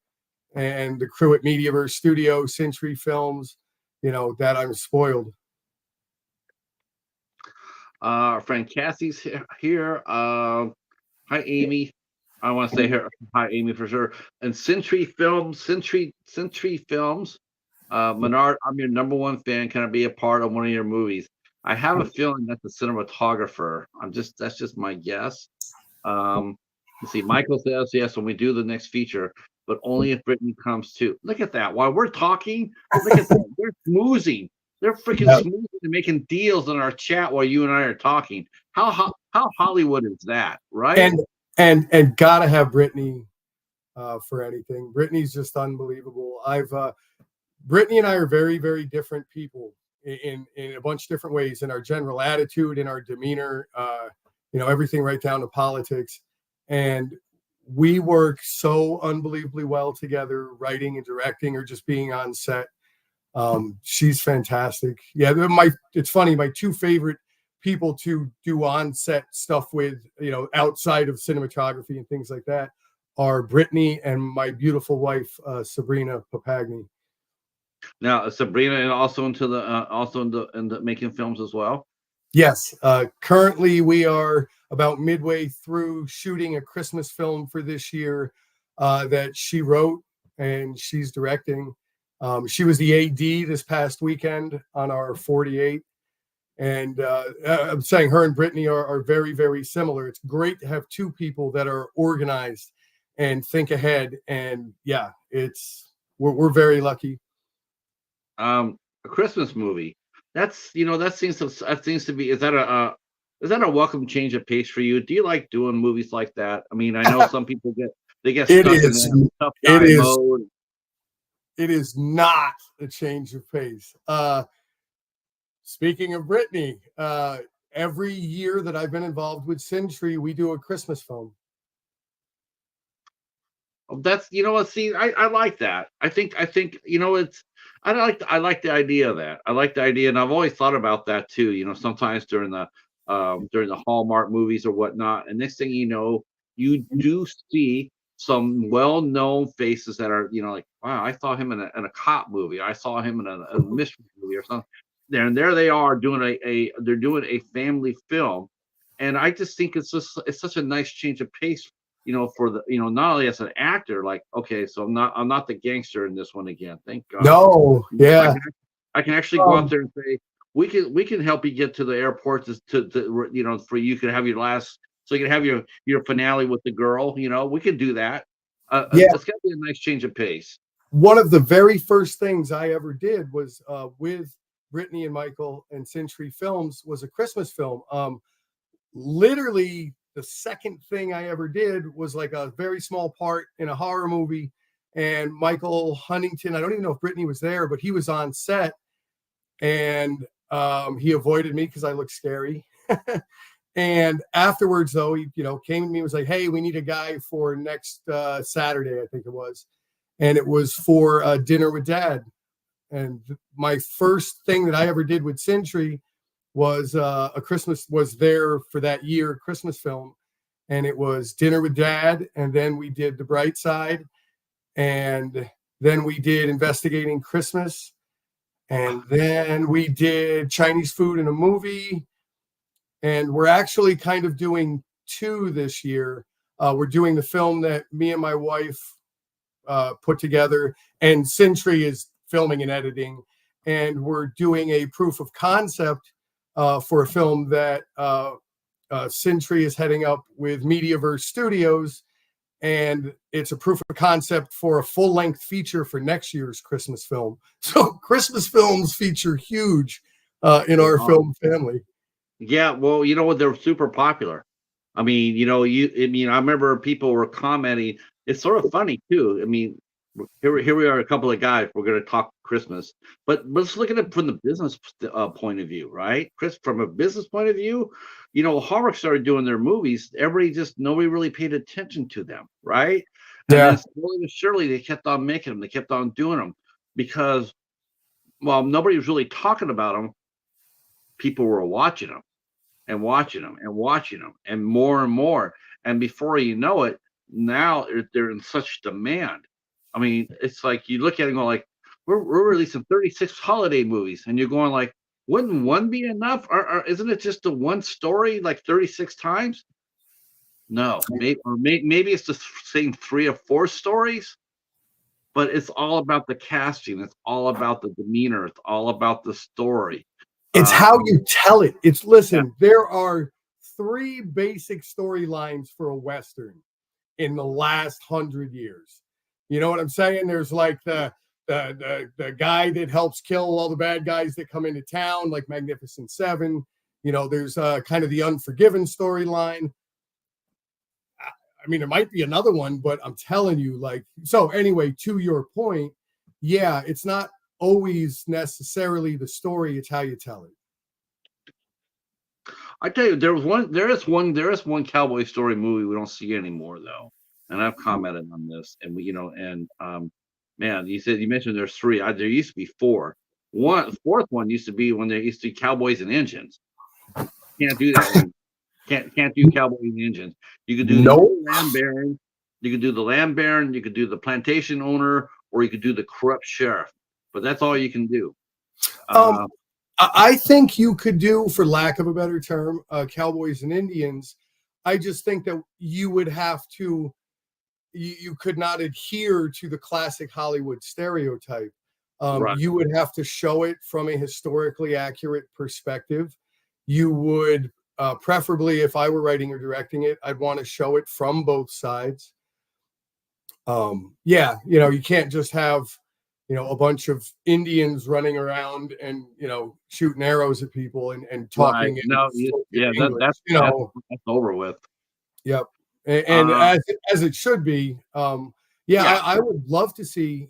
and the crew at Mediaverse Studio, Century Films, that I'm spoiled. Our friend Cassie's here. Hi, Amy. I want to say hi, Amy, for sure. And Century Films. Menard, I'm your number one fan. Can I be a part of one of your movies? I have a feeling that's the cinematographer. That's just my guess. Let's see. Michael says yes when we do the next feature, but only if Brittany comes too. Look at that. While we're talking, look at that. They're smoozing. They're freaking smoothing and making deals in our chat while you and I are talking. How Hollywood is that, right? And gotta have Brittany for anything. Brittany's just unbelievable. Brittany and I are very, very different people in a bunch of different ways, in our general attitude, in our demeanor, everything right down to politics. And we work so unbelievably well together, writing and directing or just being on set. She's fantastic. Yeah, it's funny, my two favorite people to do on set stuff with, outside of cinematography and things like that, are Brittany and my beautiful wife, Sabrina Papagni. Now, Sabrina, and also into the making films as well. Yes. Currently, we are about midway through shooting a Christmas film for this year that she wrote and she's directing. She was the AD this past weekend on our 48. And I'm saying her and Brittany are very, very similar. It's great to have two people that are organized and think ahead. And yeah, we're very lucky. A Christmas movie. That seems to be. Is that a welcome change of pace for you? Do you like doing movies like that? I mean, I know some people get stuck in that tough guy mode. It is not a change of pace. Speaking of Brittany, every year that I've been involved with Century, we do a Christmas film. That's see, I like that. I think it's I like the idea of that. I like the idea, and I've always thought about that too. Sometimes during the Hallmark movies or whatnot, and next thing you know, you do see some well-known faces that are, like, wow, I saw him in a cop movie. I saw him in a mystery movie or something. There they are doing they're doing a family film, and I just think it's such a nice change of pace, for the, not only as an actor, like, okay, so I'm not the gangster in this one again. Thank God. No, I yeah. can I can actually go out Um, there and say, we can help you get to the airport to for you can have your last, so you can have your finale with the girl. We can do that. yeah. It's got to be a nice change of pace. One of the very first things I ever did was with Brittany and Michael and Century Films was a Christmas film. Literally, the second thing I ever did was like a very small part in a horror movie. And Michael Huntington, I don't even know if Brittany was there, but he was on set, and he avoided me because I look scary. And afterwards, though, he came to me and was like, "Hey, we need a guy for next Saturday, I think it was," and it was for Dinner with Dad. And my first thing that I ever did with Century was was there for that year Christmas film, and it was Dinner with Dad, and then we did The Bright Side, and then we did Investigating Christmas, and then we did Chinese Food in a Movie, and we're actually kind of doing two this year. We're doing the film that me and my wife put together, and Century is filming and editing, and we're doing a proof of concept for a film that Century is heading up with Mediaverse Studios, and it's a proof of concept for a full-length feature for next year's Christmas film. So Christmas films feature huge in our film family. Yeah, well, you know what? They're super popular. I mean, I remember people were commenting. It's sort of funny too. I mean, here we are, a couple of guys. We're going to talk Christmas, but let's look at it from the business point of view, right? Chris, from a business point of view, Hallmark started doing their movies. Nobody really paid attention to them, right? And then Yeah, slowly but surely, they kept on making them. They kept on doing them because, well, nobody was really talking about them. People were watching them and watching them and watching them and more and more. And before you know it, now they're in such demand. I mean, it's like you look at it and go like, we're releasing 36 holiday movies, and you're going like, wouldn't one be enough? Or isn't it just the one story like 36 times? No, maybe it's the same 3 or 4 stories, but it's all about the casting. It's all about the demeanor. It's all about the story. it's Uh, how you tell it. It's yeah, listen, there are three basic storylines for a Western in the last 100 years. You know what I'm saying? There's like the guy that helps kill all the bad guys that come into town, like Magnificent Seven. There's kind of the Unforgiven storyline. I mean, there might be another one, but I'm telling you, like, so anyway, to your point, yeah, it's not always necessarily the story, it's how you tell it. I tell you, there is one cowboy story movie we don't see anymore though, and I've commented on this, and man, you mentioned there's three. There used to be four. Fourth one used to be when there used to be cowboys and engines. Can't do that anymore. Can't do cowboys and engines. You could do the Nope. land baron. You could do the land baron. You could do the plantation owner, or you could do the corrupt sheriff. But that's all you can do. Um, Uh, I think you could do, for lack of a better term, cowboys and Indians. I just think that you would have to, you could not adhere to the classic Hollywood stereotype. right. You would have to show it from a historically accurate perspective. You would, preferably, if I were writing or directing it, I'd want to show it from both sides. Yeah, you can't just have, a bunch of Indians running around and, shooting arrows at people and Right. talking in No, fluent yeah, English, that's over with. Yep. And Uh, as it should be. Yeah, yeah. I would love to see,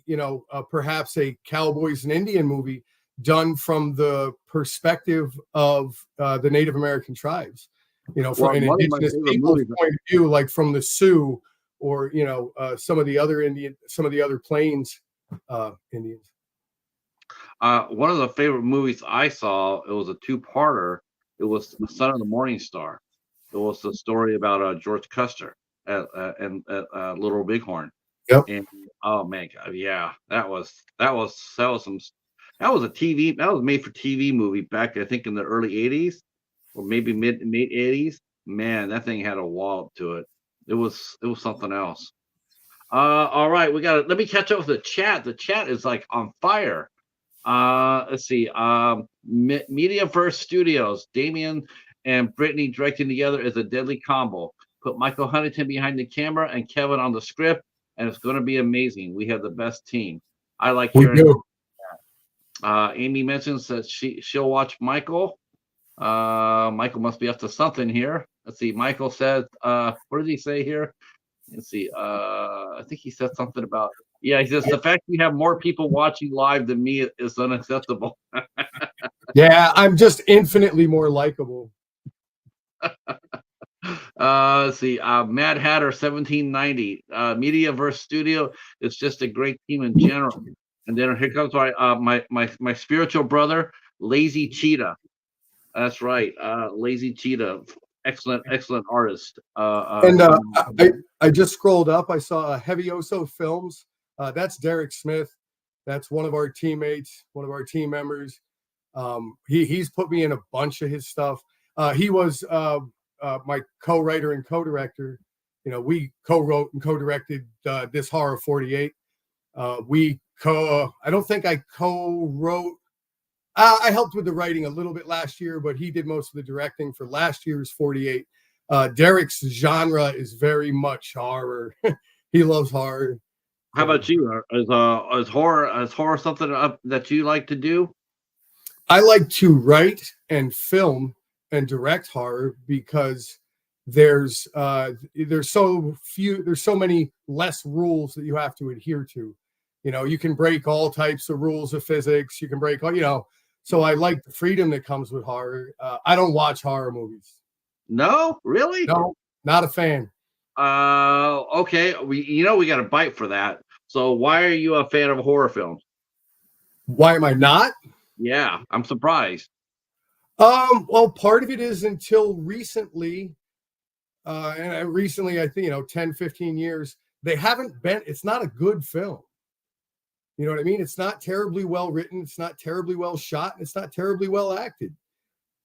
perhaps a Cowboys and Indian movie done from the perspective of the Native American tribes, from Well, an one of my indigenous favorite people's movies. point of view, like from the Sioux or, some of the other Plains Indians. One of the favorite movies I saw. It was a two-parter. It was Son of the Morning Star. It was the story about George Custer. at Little Bighorn. Yep. And oh man, yeah, that was a TV that was made for TV movie back I think in the early '80s or maybe mid '80s. Man, that thing had a wallop to it. It was something else. All right, we got to let me catch up with the chat. The chat is like on fire. Let's see. Mediaverse Studios, Damian and Brittany directing together is a deadly combo. Put Michael Huntington behind the camera and Kevin on the script, and it's going to be amazing. We have the best team. I like We hearing. do. Amy mentions that she'll watch Michael. Michael must be up to something here. Let's see. Michael said, what did he say here? Let's see. I think he said something about. Yeah, he says the fact you have more people watching live than me is unacceptable. Yeah, I'm just infinitely more likable. Let's see. Mad Hatter 1790. Mediaverse Studio is just a great team in general. And then here comes my spiritual brother, Lazy Cheetah. That's right. Lazy Cheetah. Excellent artist. And I just scrolled up. I saw Hevioso Films. That's Derek Smith. That's one of our teammates, one of our team members. He's put me in a bunch of his stuff. He was my co-writer and co-director. You know, we co-wrote and co-directed this Horror 48. I don't think I co-wrote. I helped with the writing a little bit last year, but he did most of the directing for last year's 48. Derek's genre is very much horror. He loves horror. How about you? Is horror something that you like to do? I like to write and film and direct horror because there's so many less rules that you have to adhere to. You know, you can break all types of rules of physics. You can break all, so I like the freedom that comes with horror. I don't watch horror movies. No, really? No, not a fan. Okay. We got a bite for that. So why are you a fan of horror films? Why am I not? Yeah, I'm surprised. Well, part of it is until recently, and recently, I think, 10, 15 years, they haven't been, it's not a good film. You know what I mean? It's not terribly well written. It's not terribly well shot. It's not terribly well acted.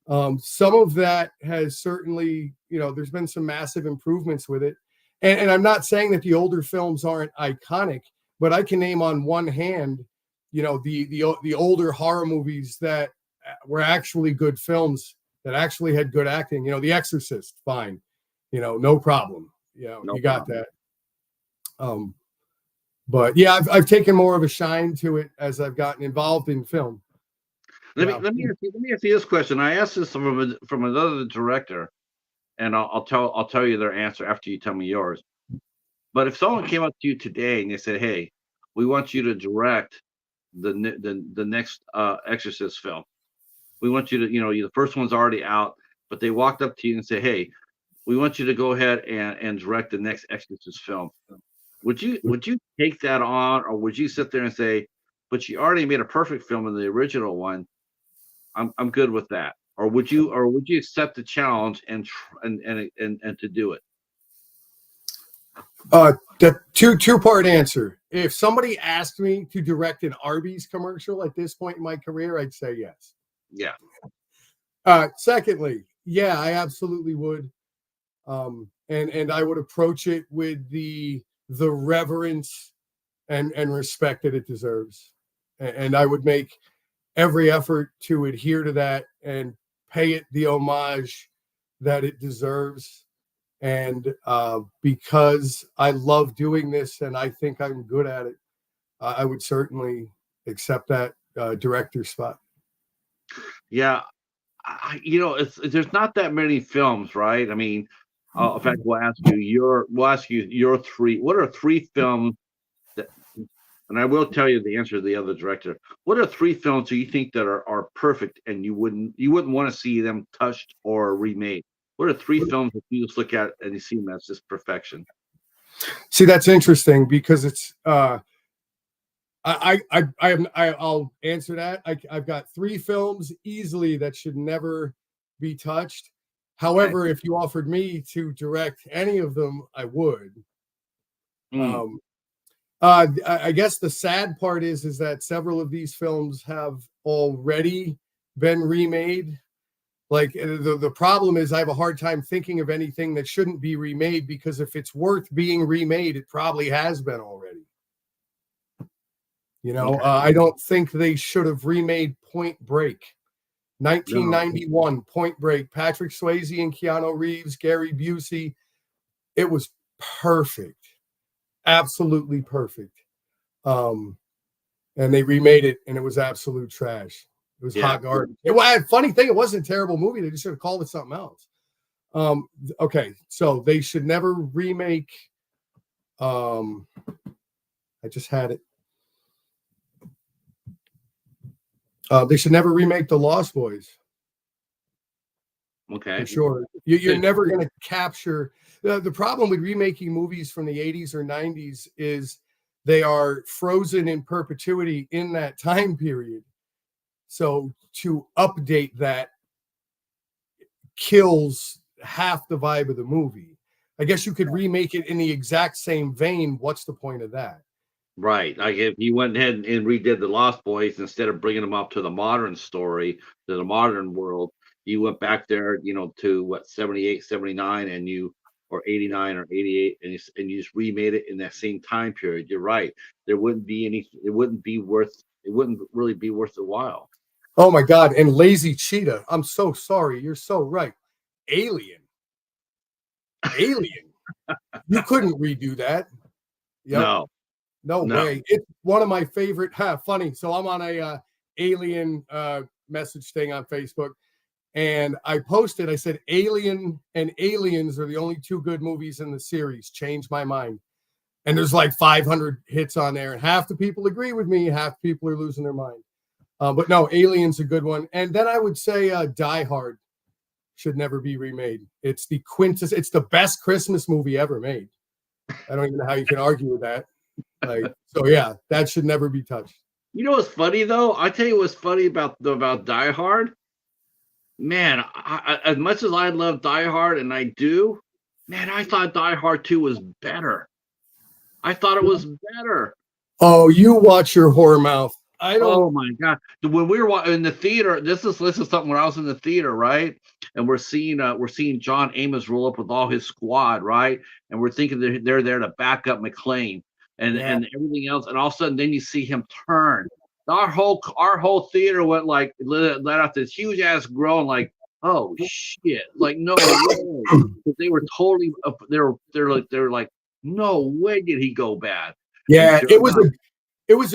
Some of that has certainly, there's been some massive improvements with it. And I'm not saying that the older films aren't iconic, but I can name on one hand, the older horror movies that were actually good films that actually had good acting. The Exorcist, fine, no problem. You got that. But yeah, I've taken more of a shine to it as I've gotten involved in film. Let me ask you this question. I asked this from another director, and I'll tell you their answer after you tell me yours. But if someone came up to you today and they said, "Hey, we want you to direct the next Exorcist film. We want you to, the first one's already out, but they walked up to you and say, "Hey, we want you to go ahead and direct the next Exorcist film." Would you take that on, or would you sit there and say, "But you already made a perfect film in the original one. I'm good with that." Or would you accept the challenge and to do it? The two-part answer. If somebody asked me to direct an Arby's commercial at this point in my career, I'd say yes. Yeah. Secondly, yeah, I absolutely would. And I would approach it with the reverence and respect that it deserves. And I would make every effort to adhere to that and pay it the homage that it deserves. And because I love doing this and I think I'm good at it, I would certainly accept that director spot. Yeah. There's not that many films, right? I mean, in fact, we'll ask you your three. What are three films that? And I will tell you the answer to the other director. What are three films do you think that are perfect and you wouldn't want to see them touched or remade? What are three films that you just look at and you see them as just perfection? See, that's interesting because it's I'll answer that. I've got three films easily that should never be touched. Okay. However, if you offered me to direct any of them, I would. Mm, Um, I guess the sad part is that several of these films have already been remade. Like the problem is I have a hard time thinking of anything that shouldn't be remade, because if it's worth being remade, it probably has been already. okay. I don't think they should have remade Point Break. No. 1991, Point Break, Patrick Swayze and Keanu Reeves, Gary Busey. It was perfect, absolutely perfect. Um, and they remade it, and it was absolute trash. It was Yeah. hot garbage. Funny thing, it wasn't a terrible movie. They just should have called it something else. Okay, so they should never remake. I just had it. They should never remake The Lost Boys. Okay. For sure. You're never going to capture the problem with remaking movies from the 80s or 90s is they are frozen in perpetuity in that time period. So to update that kills half the vibe of the movie. I guess you could remake it in the exact same vein. What's the point of that? Right. Like if you went ahead and redid the Lost Boys instead of bringing them up to the modern story, to the modern world, you went back there, to what, 78, 79, and or 89 or 88, and you just remade it in that same time period. You're right. It wouldn't really be worth the while. Oh my God. And Lazy Cheetah. I'm so sorry. You're so right. Alien. Alien. You couldn't redo that. Yep. No, No no. way. It's one of my favorite. Funny. So I'm on a alien message thing on Facebook, and I posted. I said, "Alien and Aliens are the only two good movies in the series." Changed my mind. And there's like 500 hits on there, and half the people agree with me, half people are losing their mind. But no, Alien's a good one. And then I would say Die Hard should never be remade. It's the quintessence. It's the best Christmas movie ever made. I don't even know how you can argue with that. So yeah, that should never be touched. You know what's funny though? I tell you what's funny about Die Hard. Man, as much as I love Die Hard, and I do, man, I thought Die Hard 2 was better. I thought it was better. Oh, you watch your horror mouth. I Oh don't. my god! When we were in the theater, this is something when I was in the theater, right? And we're seeing John Amos roll up with all his squad, right? And we're thinking they're there to back up McClane Yeah. and everything else. And all of a sudden, then you see him turn. Our whole theater went like let out this huge ass groan, like, oh shit, like no way. They were totally they're like, no way did he go bad. And Yeah, sure it was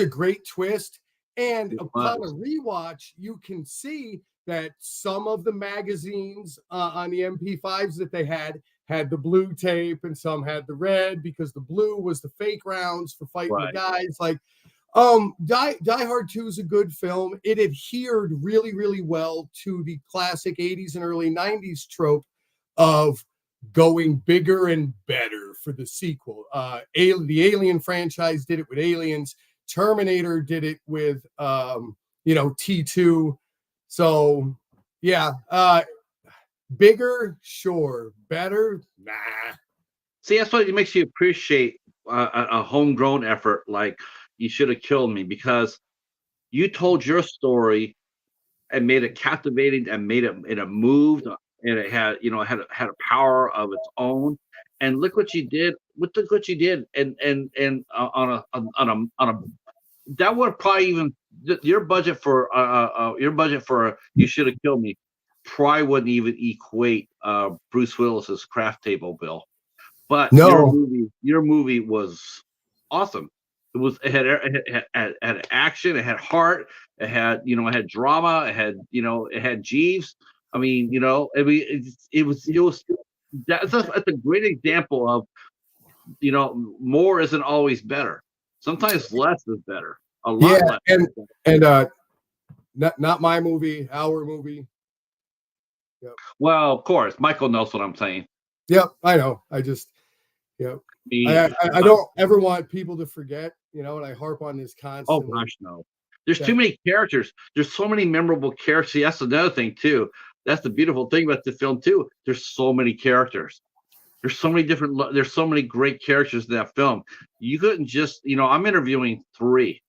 enough, a great twist. And it upon a was. rewatch, you can see that some of the magazines on the MP5s that they had the blue tape, and some had the red, because the blue was the fake rounds for fighting the Right. guys. Like, Die Hard 2 is a good film. It adhered really, really well to the classic 80s and early 90s trope of going bigger and better for the sequel. The Alien franchise did it with Aliens. Terminator did it with T2. So yeah, bigger, sure. Better, nah. See, that's what it makes you appreciate a homegrown effort. Like You Should Have Killed Me, because you told your story and made it captivating and it moved, and it had had a power of its own. And look what you did. Look what you did. And on a that would probably even your budget for You Should Have Killed Me probably wouldn't even equate Bruce Willis's craft table bill. But No. your movie was awesome. It had action, it had heart, it had drama, it had Jeeves. It was that's a great example of more isn't always better. Sometimes less is better. A Yeah, lot less and is better. and not my movie, our movie. Yep. Well, of course, Michael knows what I'm saying. Yep, I know. I just, yep. Me, I don't ever want people to forget, and I harp on this oh constantly. gosh, no. There's too That many characters. There's so many memorable characters. See, that's another thing too. that's the beautiful thing about the film too. There's so many characters. There's so many there's so many great characters in that film. You couldn't just, I'm interviewing three.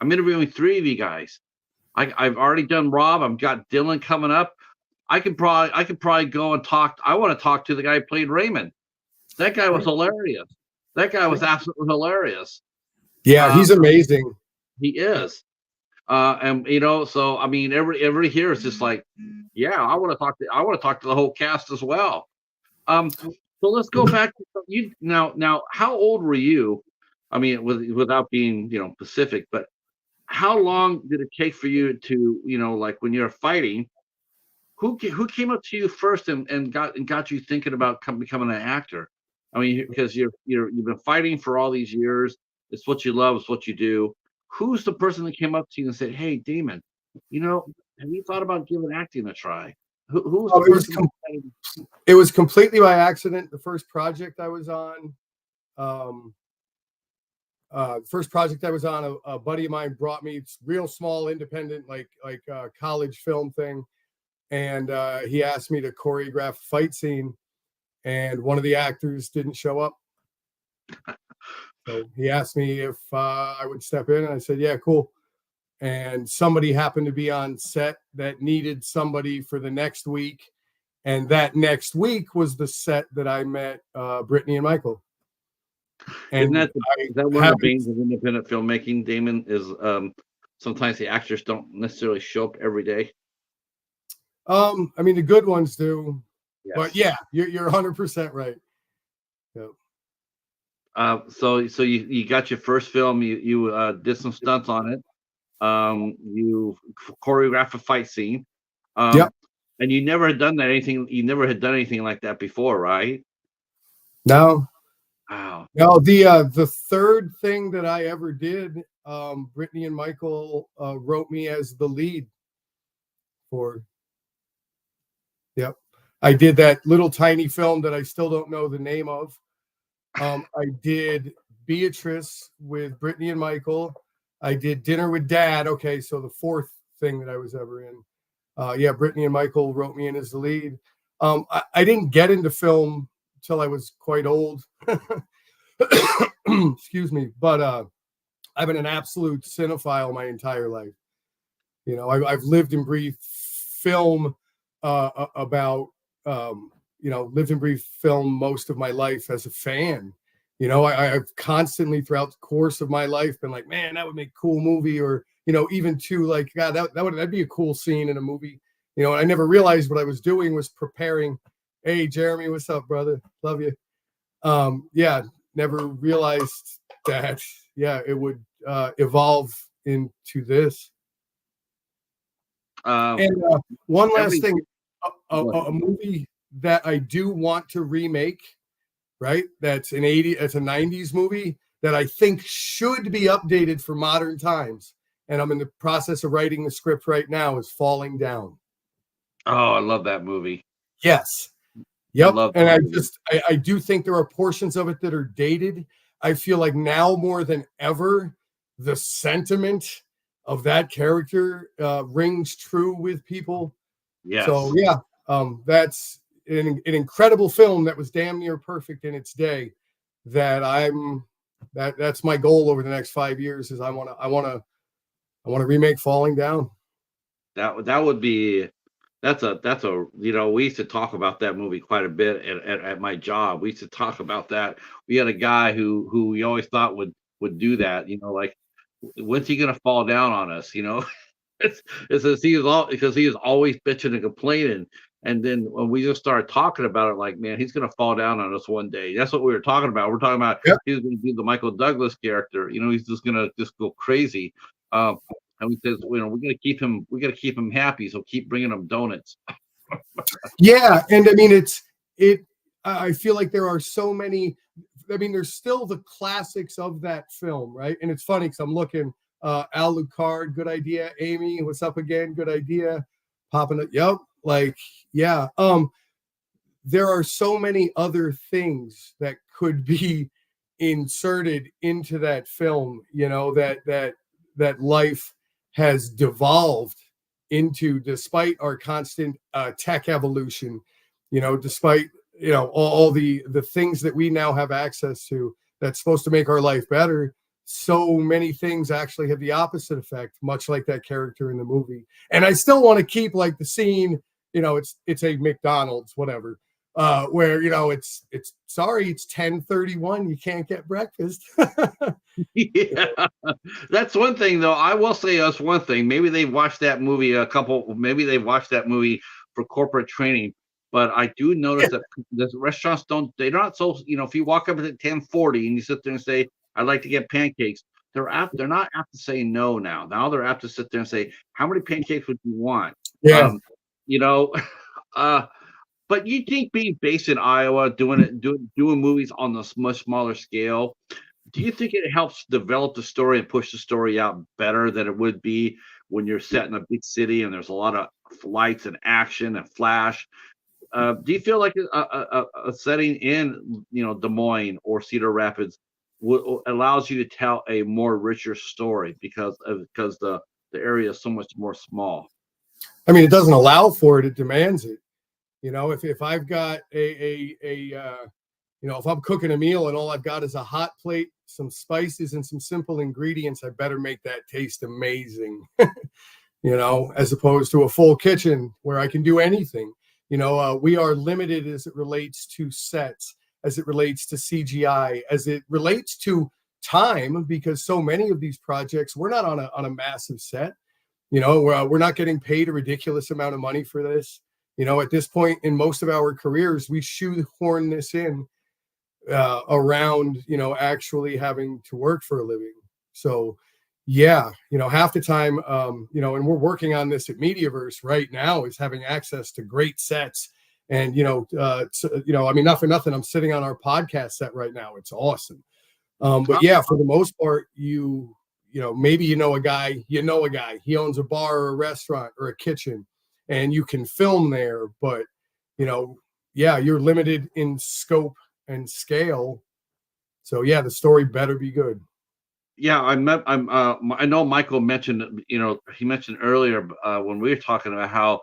I'm interviewing three of you guys. I've already done Rob. I've got Dylan coming up. I could probably go and talk. I want to talk to the guy who played Raymond. That guy was hilarious. That guy was absolutely hilarious. Yeah, Uh, he's amazing. he is. And so I mean, every here is just like, yeah, I want to talk to the whole cast as well. So let's go back to you now. Now, how old were you? I mean, without being specific, but how long did it take for you to like when you're fighting? Who came up to you first and got you thinking about becoming an actor? I mean, because you've been fighting for all these years. It's what you love. It's what you do. Who's the person that came up to you and said, "Hey, Damon, you know, have you thought about giving acting a try?" Who was the Oh, person? it was completely by accident. The first project I was on, um, a buddy of mine brought me. It's real small, independent, like college film thing, and he asked me to choreograph a fight scene, and one of the actors didn't show up. So he asked me if I would step in, and I said, "Yeah, cool." And somebody happened to be on set that needed somebody for the next week, and that next week was the set that I met Brittany and Michael. Isn't And that one of the veins of independent filmmaking, Damon? Is sometimes the actors don't necessarily show up every day. I mean, the good ones do, but Yes. yeah, you're 100% right. Yep. So you got your first film. You did some stunts on it. You choreographed a fight scene. Um, Yep. and you never had done that anything. You never had done anything like that before, right? No, Wow. no. The third thing that I ever did, Brittany and Michael wrote me as the lead for. Yep. I did that little tiny film that I still don't know the name of. I did Beatrice with Brittany and Michael. I did Dinner with Dad. Okay, so the fourth thing that I was ever in. Yeah, Brittany and Michael wrote me in as the lead. I didn't get into film till I was quite old. Excuse me, but I've been an absolute cinephile my entire life. I've lived and breathed film about lived and breathed film most of my life as a fan. I've constantly throughout the course of my life been like, man, that would make a cool movie, or even to like, God, that'd be a cool scene in a movie. And I never realized what I was doing was preparing. Hey, Jeremy, what's up, brother? Love you. Yeah, never realized that. Yeah, it would evolve into this. Um, And one last every thing, a movie that I do want to remake, right? It's a 90s movie that I think should be updated for modern times. And I'm in the process of writing the script right now, is Falling Down. Oh, I love that movie. Yes. I Yep. love And that movie. I do think there are portions of it that are dated. I feel like now more than ever, the sentiment of that character rings true with people. So Yes. yeah, that's an incredible film that was damn near perfect in its day. That's my goal over the next 5 years. Is I want to remake Falling Down. That would be that's a we used to talk about that movie quite a bit at my job. We used to talk about that. We had a guy who we always thought would do that. Like, when's he gonna fall down on us? It's as he is all because he is always bitching and complaining. And then when we just started talking about it, like, man, he's gonna fall down on us one day. That's what we were talking about. We're talking about Yep. he's gonna do the Michael Douglas character. He's just gonna just go crazy. Um, and we says, we gotta keep him happy, so keep bringing him donuts. Yeah, and I mean it. I feel like there are so many. I mean, there's still the classics of that film, right? And it's funny because I'm looking. Alucard, good idea. Amy, what's up again? Good idea. Popping up. Yep. Like, yeah. There are so many other things that could be inserted into that film. That life has devolved into, despite our constant tech evolution, despite all the things that we now have access to that's supposed to make our life better. So many things actually have the opposite effect, much like that character in the movie. And I still want to keep like the scene, it's a McDonald's, whatever, where it's sorry, it's 10:31, you can't get breakfast. Yeah, that's one thing though. I will say us one thing. Maybe they've watched that movie maybe they've watched that movie for corporate training. But I do notice that the restaurants they're not so, if you walk up at 10:40 and you sit there and say, I'd like to get pancakes, they're not apt to say no now. Now they're apt to sit there and say, how many pancakes would you want? Yeah. You know, uh, but you think being based in Iowa, doing movies on this much smaller scale, do you think it helps develop the story and push the story out better than it would be when you're set in a big city and there's a lot of lights and action and flash? Do you feel like a setting in, Des Moines or Cedar Rapids allows you to tell a more richer story because the area is so much more small? I mean, it doesn't allow for it; it demands it. If I've got if I'm cooking a meal and all I've got is a hot plate, some spices, and some simple ingredients, I better make that taste amazing. As opposed to a full kitchen where I can do anything. We are limited as it relates to sets, as it relates to CGI, as it relates to time, because so many of these projects, we're not on a massive set. We're not getting paid a ridiculous amount of money for this. At this point in most of our careers, we shoehorn this in around, actually having to work for a living. So, yeah, half the time, and we're working on this at Mediaverse right now, is having access to great sets. And, I mean, not for nothing, I'm sitting on our podcast set right now. It's awesome. But yeah, for the most part, maybe a guy, he owns a bar or a restaurant or a kitchen, and you can film there, but, yeah, you're limited in scope and scale. So yeah, the story better be good. Yeah, I know Michael mentioned, he mentioned earlier when we were talking about how,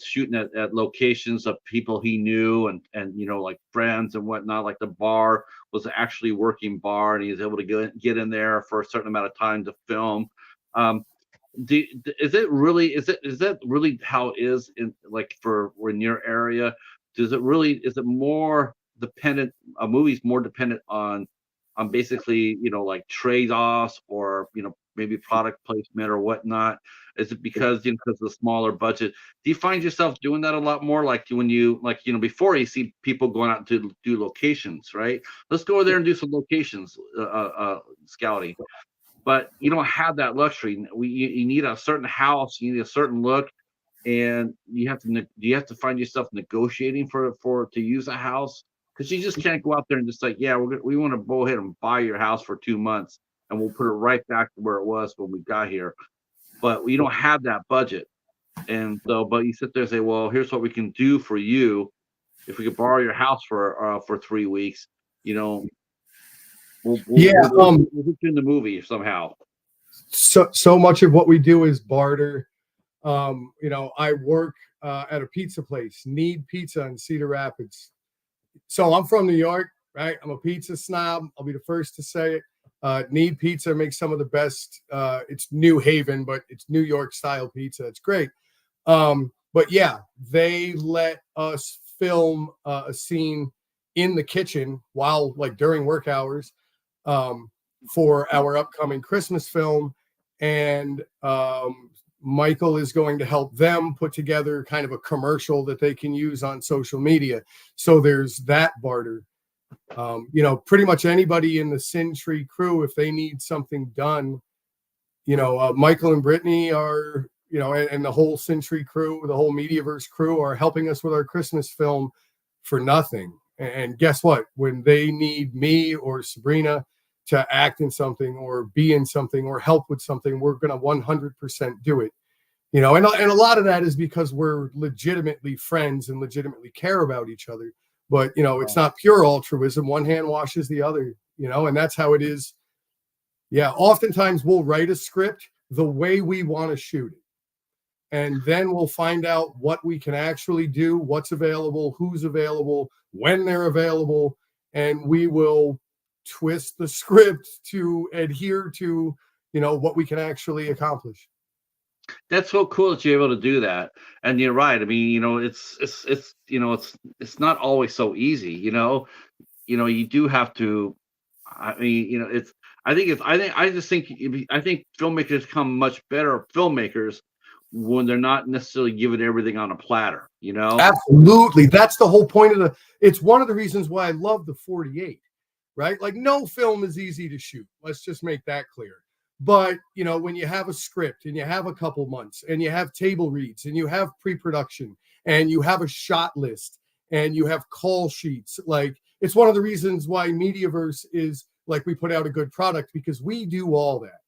shooting at locations of people he knew and like friends and whatnot, like the bar was actually working bar and he was able to get in there for a certain amount of time to film. Um, is that really how it is in like for in your area? Is it more dependent? A movie's more dependent on basically, like trade-offs or, maybe product placement or whatnot? Is it because of the smaller budget? Do you find yourself doing that a lot more? Like when before you see people going out to do locations, right? Let's go over there and do some locations scouting. But you don't have that luxury. You need a certain house, you need a certain look, and you have to find yourself negotiating to use a house because you just can't go out there and just like, yeah, we want to go ahead and buy your house for 2 months and we'll put it right back to where it was when we got here. But we don't have that budget, and so but you sit there and say, well, here's what we can do for you. If we could borrow your house for 3 weeks, Yeah. we'll put you in the movie somehow. So much of what we do is barter. I work at a pizza place, Need Pizza in Cedar Rapids. So I'm from New York, right? I'm a pizza snob. I'll be the first to say it. Need Pizza makes some of the best. It's New Haven, but it's New York style pizza. It's great. But yeah, they let us film a scene in the kitchen while during work hours for our upcoming Christmas film. And Michael is going to help them put together kind of a commercial that they can use on social media. So there's that barter. Pretty much anybody in the Sin Tree crew, if they need something done, Michael and Brittany are, and the whole Sin Tree crew, the whole Mediaverse crew are helping us with our Christmas film for nothing. And guess what? When they need me or Sabrina to act in something or be in something or help with something, we're going to 100% do it. And a lot of that is because we're legitimately friends and legitimately care about each other. But, it's not pure altruism. One hand washes the other, and that's how it is. Yeah. Oftentimes we'll write a script the way we want to shoot it. and then we'll find out what we can actually do, what's available, who's available, when they're available, and we will twist the script to adhere to, what we can actually accomplish. That's so cool that you're able to do that. And you're right. I mean, it's not always so easy. You do have to. I mean, it's. I think it's. I think. I just think. I think filmmakers become much better filmmakers when they're not necessarily given everything on a platter. Absolutely. That's the whole point of it's one of the reasons why I love the 48, right? Like, no film is easy to shoot. Let's just make that clear. But, when you have a script and you have a couple months and you have table reads and you have pre-production and you have a shot list and you have call sheets, like, it's one of the reasons why Mediaverse is like, we put out a good product, because we do all that.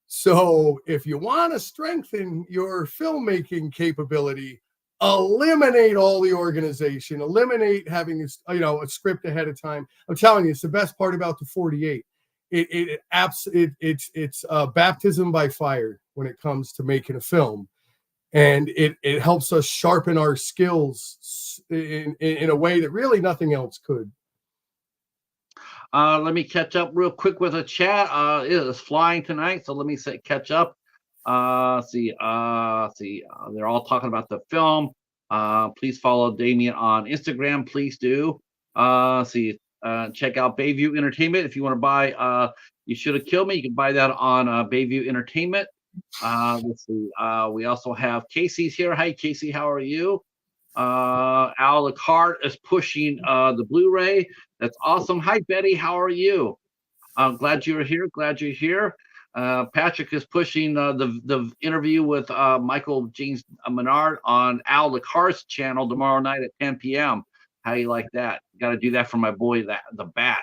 So if you want to strengthen your filmmaking capability, eliminate all the organization, eliminate having a script ahead of time. I'm telling you, it's the best part about the 48. It's baptism by fire when it comes to making a film, and it helps us sharpen our skills in a way that really nothing else could. Let me catch up real quick with a chat. It is flying tonight, so let me catch up. See. They're all talking about the film. Please follow Demian on Instagram. Please do. Check out Bayview Entertainment if you want to buy. You Should Have Killed Me. You can buy that on Bayview Entertainment. Let's see. We also have Casey's here. Hi, Casey. How are you? Al Lecart is pushing the Blu-ray. That's awesome. Hi, Betty. How are you? I'm glad you're here. Patrick is pushing the interview with Michael James Menard on Al Lecart's channel tomorrow night at 10 p.m. How you like that? Got to do that for my boy, the Bat.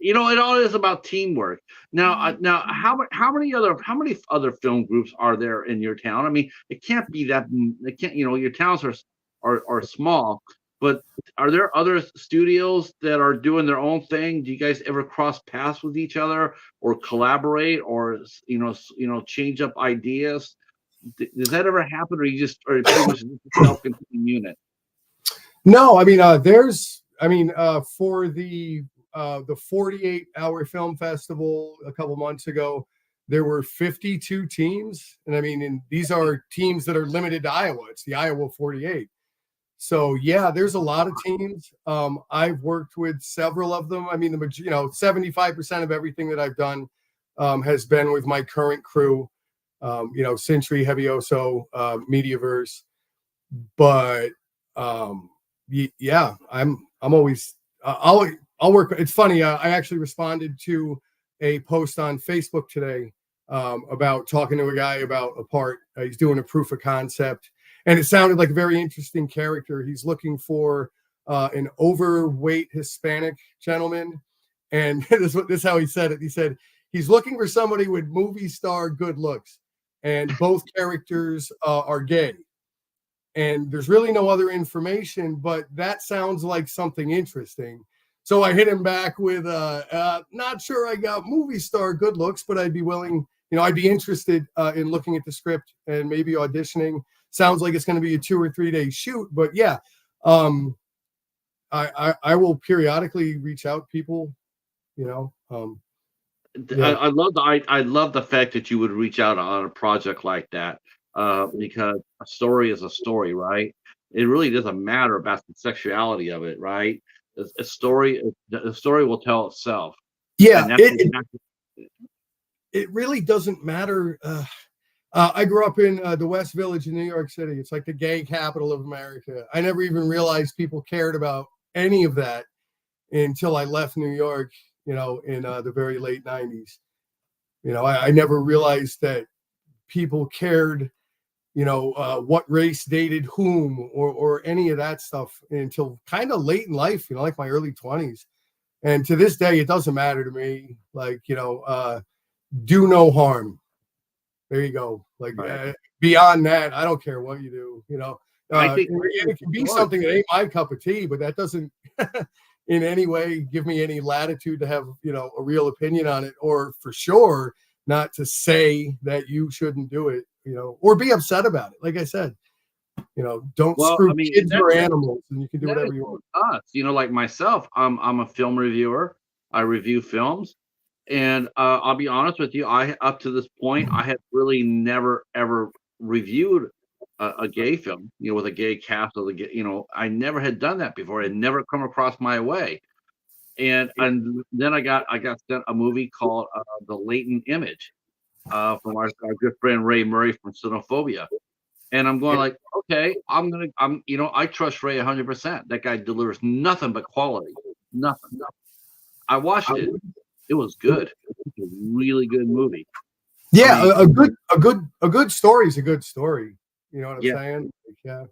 It all is about teamwork. Now, how many other film groups are there in your town? I mean, it can't be that. It can't. Your towns are small, but are there other studios that are doing their own thing? Do you guys ever cross paths with each other, or collaborate, or change up ideas? Does that ever happen, or you just pretty much a self-contained unit? No, I mean, for the 48-hour film festival a couple months ago, there were 52 teams, and these are teams that are limited to Iowa. It's the Iowa 48. So yeah, there's a lot of teams. I've worked with several of them. 75% of everything that I've done has been with my current crew. Century, Hevioso, Mediaverse, but yeah, I'm always I'll work. It's funny. I actually responded to a post on Facebook today about talking to a guy about a part. He's doing a proof of concept, and it sounded like a very interesting character. He's looking for an overweight Hispanic gentleman, and this is how he said it. He said he's looking for somebody with movie star good looks, and both characters are gay. And there's really no other information, but that sounds like something interesting. So I hit him back with, not sure I got movie star good looks, but I'd be willing, I'd be interested in looking at the script and maybe auditioning. Sounds like it's going to be a 2 or 3 day shoot, but yeah, I will periodically reach out people, Yeah. I love the fact that you would reach out on a project like that, because a story is a story, right? It really doesn't matter about the sexuality of it, right? A story will tell itself. Yeah, it really doesn't matter. I grew up in the West Village in New York City. It's like the gay capital of America. I never even realized people cared about any of that until I left New York, in the very late 90s. I never realized that people cared, what race dated whom or any of that stuff until kind of late in life, like my early 20s. And to this day, it doesn't matter to me. Like, do no harm. There you go. Like, Right. Beyond that, I don't care what you do, I think it can be something that ain't my cup of tea, but that doesn't in any way give me any latitude to have, a real opinion on it, or for sure not to say that you shouldn't do it, or be upset about it. Like I said, don't Well, I screw mean, kids or animals, and you can do that whatever is you want. us. Like myself, I'm a film reviewer. I review films, and I'll be honest with you. I up to this point, I had really never ever reviewed a gay film, with a gay cast or the gay, I never had done that before. It had never come across my way. And then I got sent a movie called The Latent Image from our good friend Ray Murray from Xenophobia. And I'm going like, okay, I trust Ray 100%. That guy delivers nothing but quality, nothing. I watched it. It was good. It's a really good movie. I Yeah, mean, a good story is a good story. You know what I'm yeah. saying? Yeah.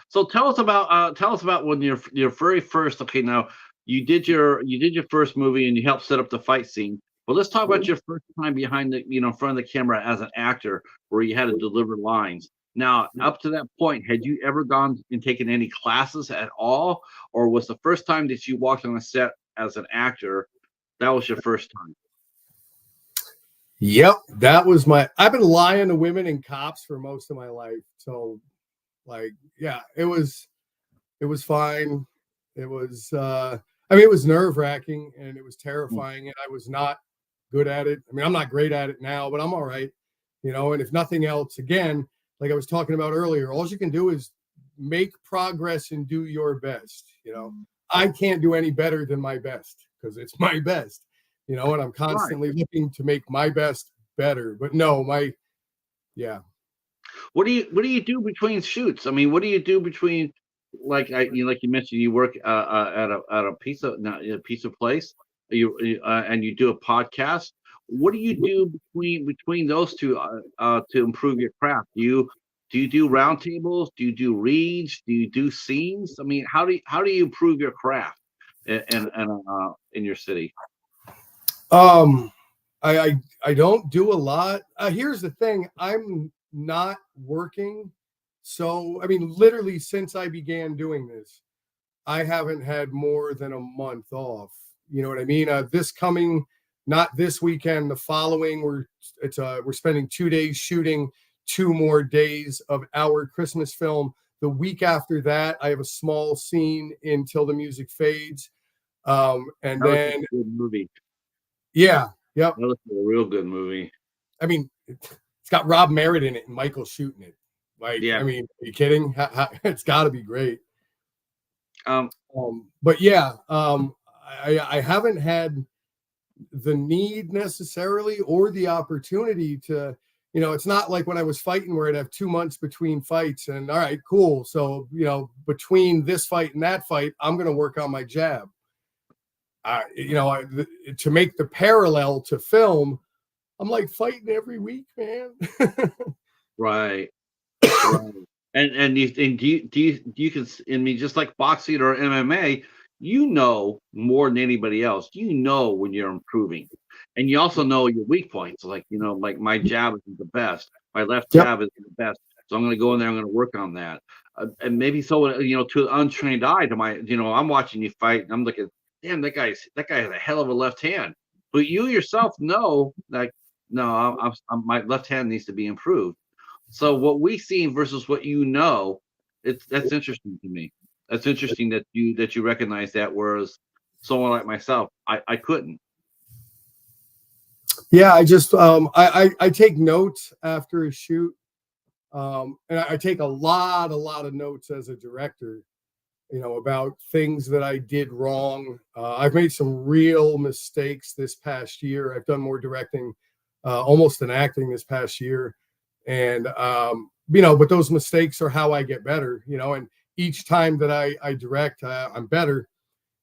So tell us about when your very first. Okay, now you did your first movie and you helped set up the fight scene. But let's talk about your first time behind the in front of the camera as an actor, where you had to deliver lines. Now, up to that point, had you ever gone and taken any classes at all, or was the first time that you walked on a set as an actor, that was your first time? Yep, that was I've been lying to women and cops for most of my life. So, like, yeah, it was fine. It was it was nerve-wracking and it was Mm. terrifying, and I was not good at it. I mean, I'm not great at it now, but I'm all right. And if nothing else, again, like I was talking about earlier, all you can do is make progress and do your best. I can't do any better than my best because it's my best, and I'm Right. constantly looking to make my best better. But no, yeah. What do you do between shoots? I mean, what do you do between like you mentioned you work at a pizza not a pizza place and you do a podcast. What do you do between those two to improve your craft? Do you do roundtables? Do you do reads? Do you do scenes? I mean, how do you improve your craft in your city? Um, I don't do a lot. Here's the thing: I'm not working, so I mean, literally since I began doing this, I haven't had more than a month off. You know what I mean? Not this weekend, the following. We're spending 2 days shooting 2 more days of our Christmas film. The week after that, I have a small scene until the music fades. And That looks like then a good movie. yeah, yep. That looks like a real good movie. I mean, it's got Rob Merritt in it and Michael shooting it. Like, Yeah. I mean, are you kidding? It's got to be great. Um, But yeah, I haven't had the need necessarily or the opportunity to, it's not like when I was fighting where I'd have 2 months between fights and all right, cool. So, between this fight and that fight, I'm going to work on my jab. To make the parallel to film, I'm like fighting every week, man. right. Right. And do you can in me just like boxing or MMA, more than anybody else. When you're improving, and you also know your weak points. Like my jab isn't the best, my left Yep. jab isn't the best, so I'm going to go in there. I'm going to work on that, and maybe so to an untrained eye, I'm watching you fight, and I'm looking, damn, that guy has a hell of a left hand, but you yourself know like, no, my left hand needs to be improved. So what we see versus what that's interesting to me. That's interesting that you recognize that, whereas someone like myself, I couldn't. Yeah, I just I take notes after a shoot. And I take a lot of notes as a director, about things that I did wrong. I've made some real mistakes this past year. I've done more directing, almost than acting this past year. And, but those mistakes are how I get better, and each time that I direct, I'm better,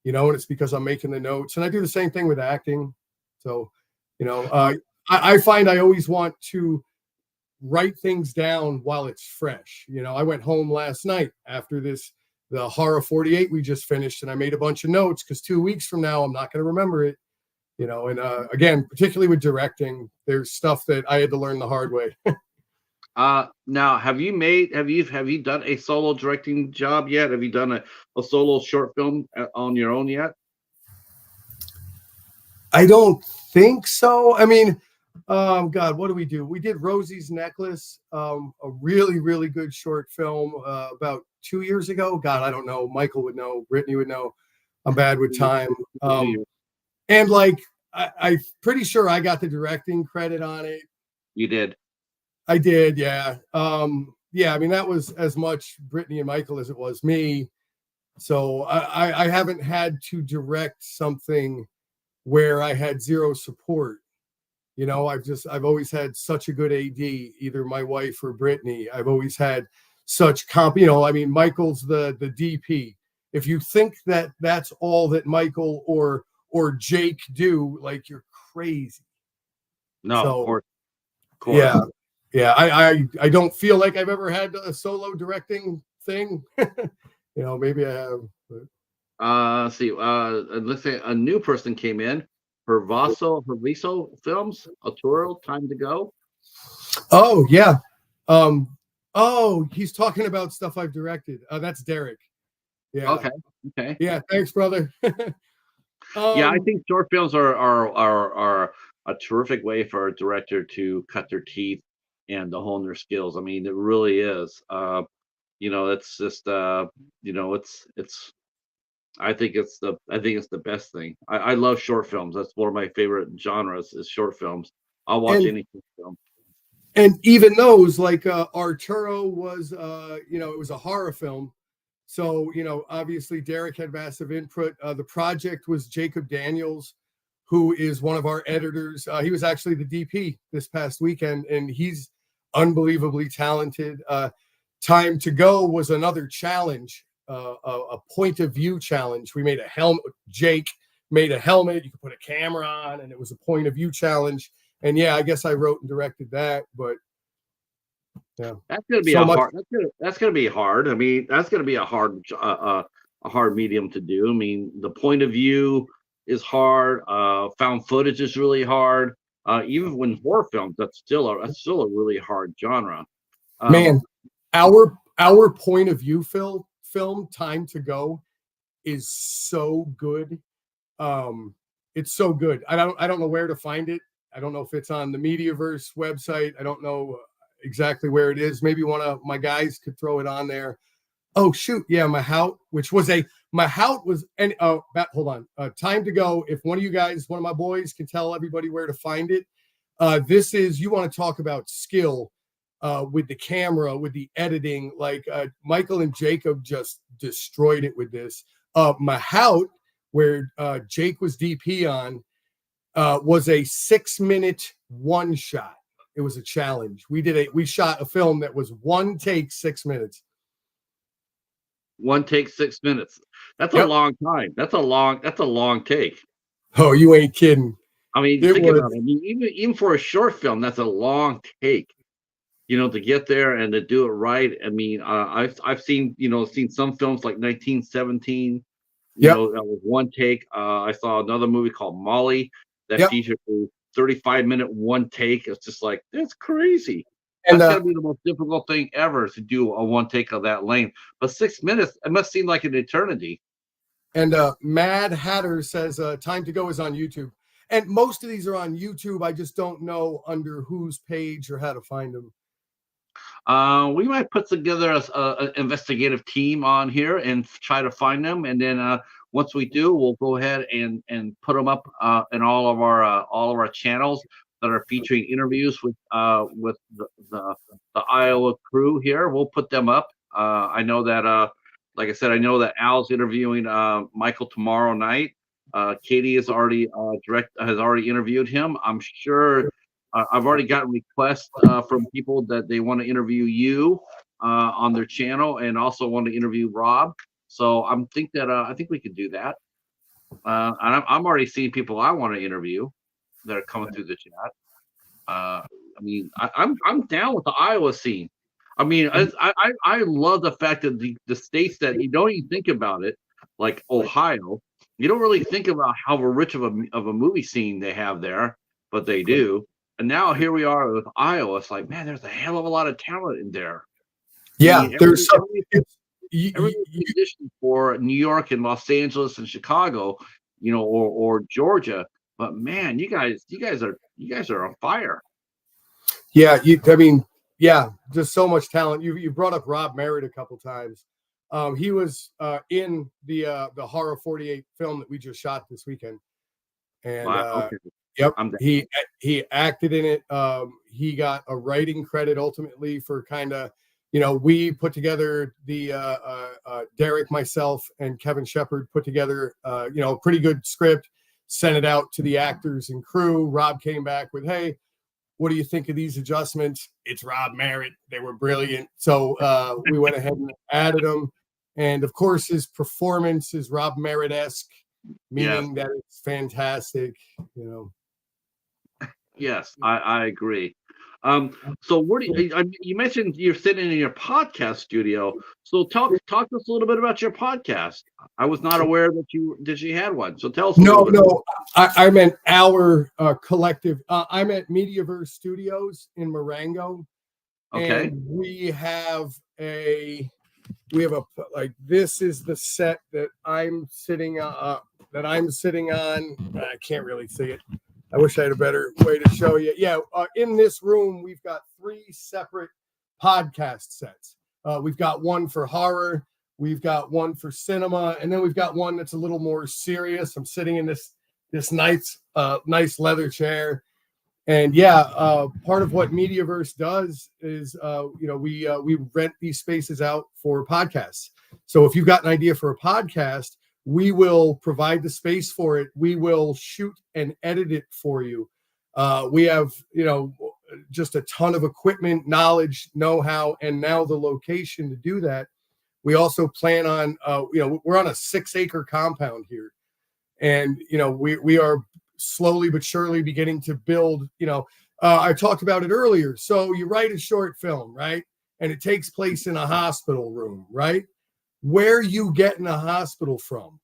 and it's because I'm making the notes. And I do the same thing with acting. So, I find I always want to write things down while it's fresh. I went home last night after the Horror 48 we just finished, and I made a bunch of notes because 2 weeks from now, I'm not going to remember it. And again, particularly with directing, there's stuff that I had to learn the hard way. Now, have you done a solo directing job yet? Have you done a solo short film on your own yet? I don't think so. I mean, God, what do we do? We did Rosie's Necklace, a really, really good short film about 2 years ago. God, I don't know. Michael would know. Brittany would know. I'm bad with time. And like, I'm pretty sure I got the directing credit on it. You did. I did, yeah. Yeah, I mean, that was as much Brittany and Michael as it was me. So I haven't had to direct something where I had zero support. You know, I've always had such a good AD, either my wife or Brittany. I've always had such I mean, Michael's the DP. If you think that that's all that Michael or Jake do, like, you're crazy. No, So of course. yeah, yeah. I don't feel like I've ever had a solo directing thing. Maybe I have. But. Let's see. Let's say a new person came in. Herviso Films, Arturo, Time to Go. Oh yeah. Oh, he's talking about stuff I've directed. That's Derek. Yeah. Okay. Yeah. Thanks, brother. Yeah, I think short films are a terrific way for a director to cut their teeth and to hone their skills. I mean, it really is. It's just it's I think it's the best thing. I love short films. That's one of my favorite genres is short films. I'll watch and any short film. and even those, like Arturo was it was a horror film. So, obviously Derek had massive input. The project was Jacob Daniels, who is one of our editors. He was actually the DP this past weekend, and he's unbelievably talented. Time to Go was another challenge, a point of view challenge. We made a helmet. Jake made a helmet. You could put a camera on, and it was a point of view challenge. And yeah, I guess I wrote and directed that, but yeah, That's gonna be hard. That's gonna be hard. I mean, that's gonna be a hard medium to do. I mean, the point of view is hard. Found footage is really hard. Even when horror films, that's still a really hard genre. Um, Man, our point of view film Time to Go is so good. It's so good. I don't know where to find it. I don't know if it's on the Mediaverse website. I don't know exactly where it is. Maybe one of my guys could throw it on there. Oh shoot, yeah, Mahout, Mahout was and hold on. Time to Go. If one of you guys, one of my boys, can tell everybody where to find it. This is, you want to talk about skill with the camera, with the editing. Like Michael and Jacob just destroyed it with this. Mahout, where Jake was DP on, was a 6-minute one shot. It was a challenge. We shot a film that was one take, 6 minutes. One take, 6 minutes. That's a long time. That's a long take. Oh, you ain't kidding. I mean, think about it. I mean, even for a short film, that's a long take. To get there and to do it right. I mean, I've seen some films like 1917. That was one take. I saw another movie called Molly that featured a 35-minute one take. It's just like, that's crazy. And that's gonna be the most difficult thing ever to do a one take of that length. But 6 minutes, it must seem like an eternity. And Mad Hatter says Time to Go is on YouTube. And most of these are on YouTube. I just don't know under whose page or how to find them. We might put together an investigative team on here and try to find them, and then once we do, we'll go ahead and put them up in all of our channels that are featuring interviews with the Iowa crew here. We'll put them up. I know that, like I said, I know that Al's interviewing Michael tomorrow night. Katie has already interviewed him. I'm sure. I've already gotten requests from people that they want to interview you on their channel and also want to interview Rob. So I think we could do that. And I'm already seeing people I want to interview that are coming through the chat. I mean, I'm down with the Iowa scene. I mean, I love the fact that the states that you don't even think about it, like Ohio, you don't really think about how rich of a movie scene they have there, but they do. And now here we are with Iowa. It's like, man, there's a hell of a lot of talent in there. Yeah, I mean, there's every musician for New York and Los Angeles and Chicago, or Georgia. But man, you guys are on fire. Yeah, I mean, yeah, just so much talent. You brought up Rob Merritt a couple times. He was in the Horror 48 film that we just shot this weekend, and Wow. Okay. yep, I'm down. he acted in it. He got a writing credit ultimately for kind of, we put together the Derek, myself, and Kevin Shepard put together a pretty good script, sent it out to the actors and crew. Rob came back with, hey, what do you think of these adjustments? It's Rob Merritt. They were brilliant. So we went ahead and added them. And of course, his performance is Rob Merritt-esque, Yes. meaning that it's fantastic. You know. Yes, I agree. So what do you, you mentioned you're sitting in your podcast studio. So talk to us a little bit about your podcast. I was not aware that you had one. So tell us a little bit. No, I meant our collective. I'm at Mediaverse Studios in Marengo, Okay. and we have a like this is the set that I'm sitting on. I can't really see it. I wish I had a better way to show you. Yeah, in this room we've got 3 separate podcast sets. We've got one for horror, we've got one for cinema, and then we've got one that's a little more serious. I'm sitting in this nice leather chair. And yeah, part of what Mediaverse does is, we rent these spaces out for podcasts. So if you've got an idea for a podcast, we will provide the space for it. We will shoot and edit it for you. We have, just a ton of equipment, knowledge, know-how, and now the location to do that. We also plan on, we're on a 6-acre compound here, and we are slowly but surely beginning to build. I talked about it earlier. So you write a short film, right, and it takes place in a hospital room, right? Where you getting a hospital from?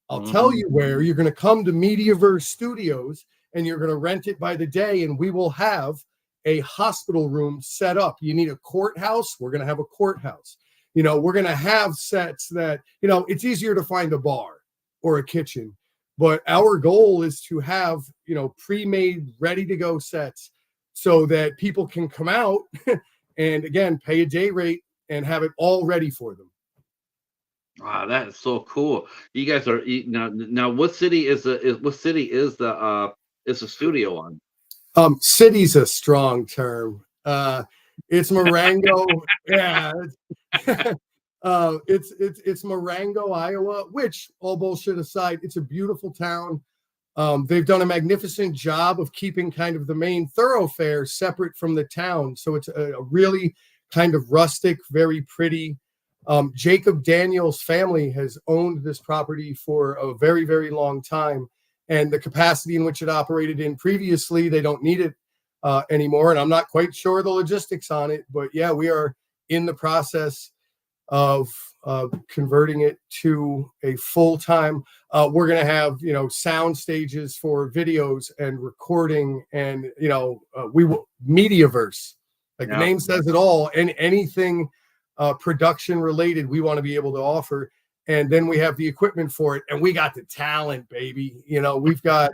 I'll tell you where. You're going to come to Mediaverse Studios, and you're going to rent it by the day, and we will have a hospital room set up. You need a courthouse, we're going to have a courthouse. We're going to have sets that, it's easier to find a bar or a kitchen. But our goal is to have, pre-made, ready-to-go sets so that people can come out and, again, pay a day rate and have it all ready for them. Wow, that is so cool. You guys are now. What city is the studio on? City's a strong term. It's Marengo. Yeah. It's Marengo, Iowa, which, all bullshit aside, it's a beautiful town. They've done a magnificent job of keeping kind of the main thoroughfare separate from the town. So it's a really kind of rustic, very pretty. Jacob Daniels' family has owned this property for a very, very long time. And the capacity in which it operated in previously, they don't need it anymore. And I'm not quite sure the logistics on it. But yeah, we are in the process of converting it to a full-time. We're going to have, sound stages for videos and recording, and, we will Mediaverse, like the name says it all, and anything production related, we want to be able to offer. And then we have the equipment for it, and we got the talent, baby. We've got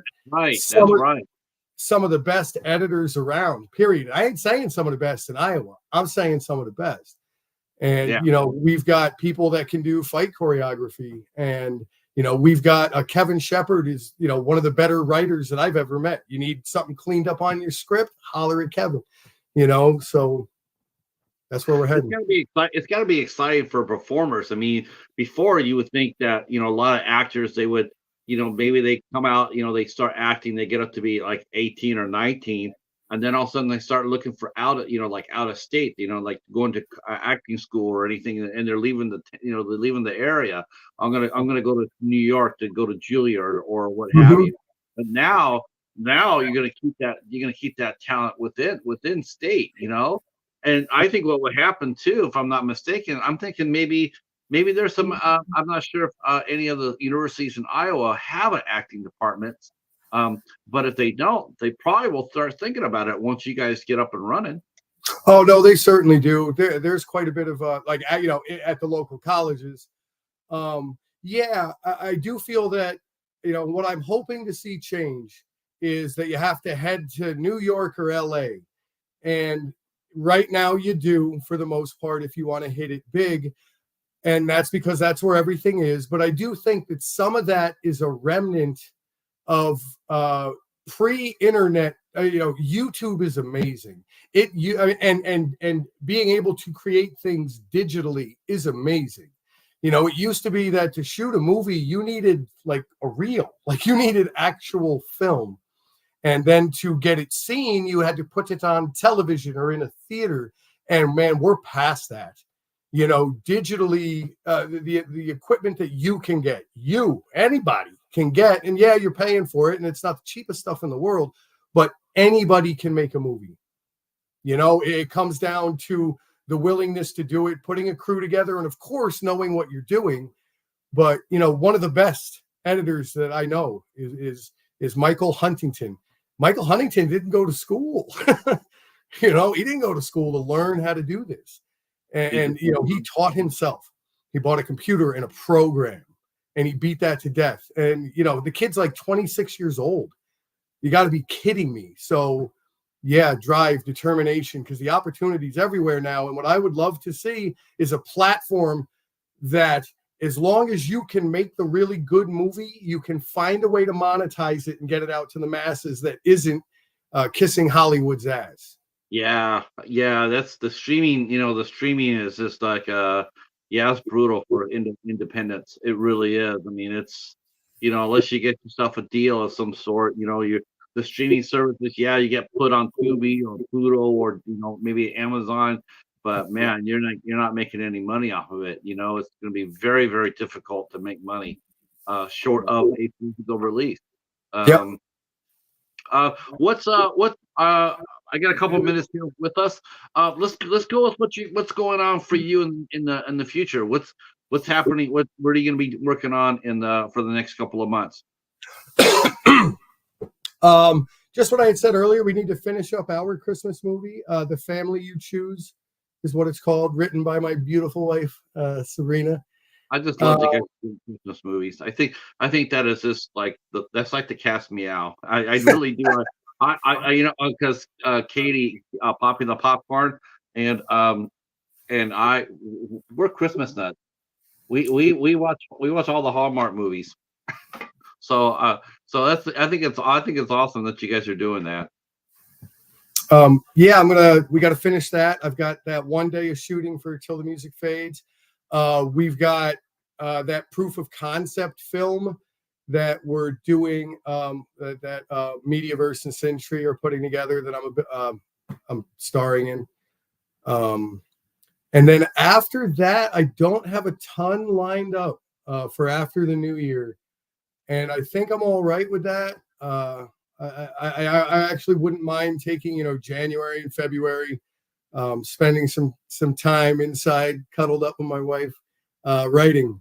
some of the best editors around, period. I ain't saying some of the best in Iowa. I'm saying some of the best. And, we've got people that can do fight choreography. And, we've got Kevin Shepard is, one of the better writers that I've ever met. You need something cleaned up on your script, holler at Kevin, so that's where we're heading. It's got to be exciting for performers. I mean, before you would think that, a lot of actors, they would, maybe they come out, they start acting, they get up to be like 18 or 19. And then all of a sudden they start looking for out of state, like going to acting school or anything, and they're leaving the area. I'm gonna go to New York to go to Julia or what have you. But now you're gonna keep that talent within state, And I think what would happen too, if I'm not mistaken, I'm thinking maybe there's some. I'm not sure if any of the universities in Iowa have an acting department. But if they don't, they probably will start thinking about it once you guys get up and running. Oh no, they certainly do. There's quite a bit of at the local colleges. I do feel that what I'm hoping to see change is that you have to head to New York or LA. And right now you do, for the most part, if you want to hit it big. And that's because that's where everything is. But I do think that some of that is a remnant of pre-internet. YouTube is amazing. And being able to create things digitally is amazing. It used to be that to shoot a movie, you needed like a reel, like you needed actual film. And then to get it seen, you had to put it on television or in a theater. And man, we're past that. Digitally, the equipment that you can get, anybody can get, and yeah, you're paying for it, and it's not the cheapest stuff in the world, but anybody can make a movie. It comes down to the willingness to do it, putting a crew together, and of course, knowing what you're doing. But one of the best editors that I know is Michael Huntington. Michael Huntington didn't go to school. He didn't go to school to learn how to do this. And he taught himself. He bought a computer and a program, and he beat that to death. And the kid's like 26 years old. You got to be kidding me. So yeah, drive, determination, because the opportunity's everywhere now. And what I would love to see is a platform that, as long as you can make the really good movie, you can find a way to monetize it and get it out to the masses that isn't kissing Hollywood's ass. Yeah, that's the streaming. The streaming is just like it's brutal for independence. It really is. I mean, it's unless you get yourself a deal of some sort, the streaming services. Yeah, you get put on Tubi or Pluto or maybe Amazon, but man, you're not making any money off of it. It's going to be very, very difficult to make money short of a physical release. Yep. I got a couple of minutes here with us. Let's go with what's going on for you in the future. What's happening? What are you going to be working on for the next couple of months? Just what I had said earlier, we need to finish up our Christmas movie. The Family You Choose is what it's called, written by my beautiful wife, Sabrina. I just love to get Christmas movies. I think that is just like that's like the cast meow. I really do. I because Katie popping the popcorn and we're Christmas nuts. We watch all the Hallmark movies. So that's I think it's awesome that you guys are doing that. Yeah, we got to finish that. I've got that one day of shooting for Till the Music Fades. We've got that proof of concept film that we're doing, that Mediaverse and Century are putting together, that I'm starring in. And then after that, I don't have a ton lined up for after the new year, and I think I'm all right with that. I actually wouldn't mind taking January and February, spending some time inside, cuddled up with my wife, writing.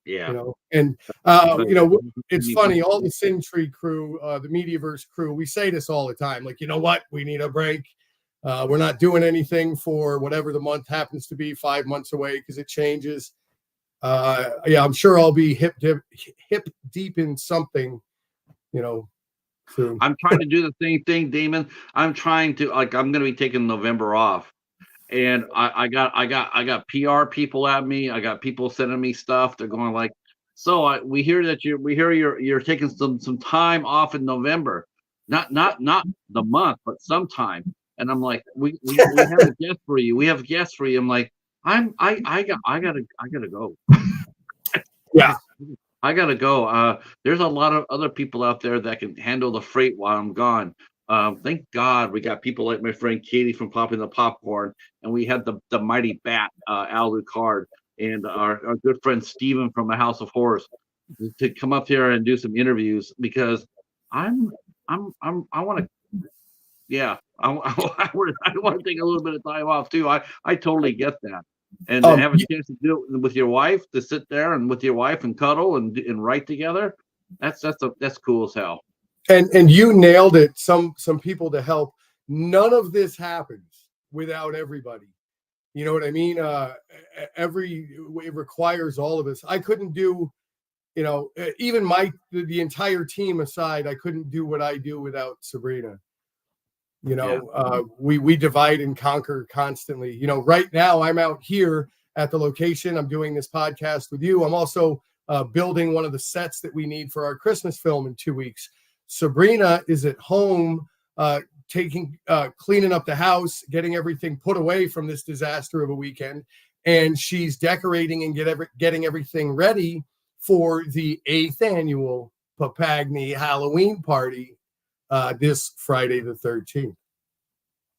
Yeah. And it's funny, all the Century crew, the Mediaverse crew, we say this all the time, like, you know what, we need a break. We're not doing anything for whatever the month happens to be, 5 months away, because it changes. I'm sure I'll be hip deep in something, soon. I'm trying to do the same thing, Damon. I'm trying to I'm going to be taking November off. And I got PR people at me. I got people sending me stuff. They're going like, so we hear you're taking some time off in November, not the month, but sometime. And I'm like, we have a guest for you. We have guests for you. I'm like, I gotta go. Yeah. I gotta go. There's a lot of other people out there that can handle the freight while I'm gone. Thank God we got people like my friend Katie from Popping the Popcorn, and we had the mighty bat Al Lucard, and our good friend Steven from the House of Horrors to come up here and do some interviews, because I want to. Yeah, I want to take a little bit of time off too. I totally get that, and to have a chance to do it with your wife, to sit there and with your wife and cuddle and write together, that's cool as hell. And you nailed it. Some people to help. None of this happens without everybody. You know what I mean? It requires all of us. I couldn't do even the entire team aside, I couldn't do what I do without Sabrina. We divide and conquer constantly. Right now I'm out here at the location. I'm doing this podcast with you. I'm also building one of the sets that we need for our Christmas film in 2 weeks. Sabrina is at home, cleaning up the house, getting everything put away from this disaster of a weekend. And she's decorating and getting everything ready for the 8th annual Papagni Halloween party this Friday the 13th.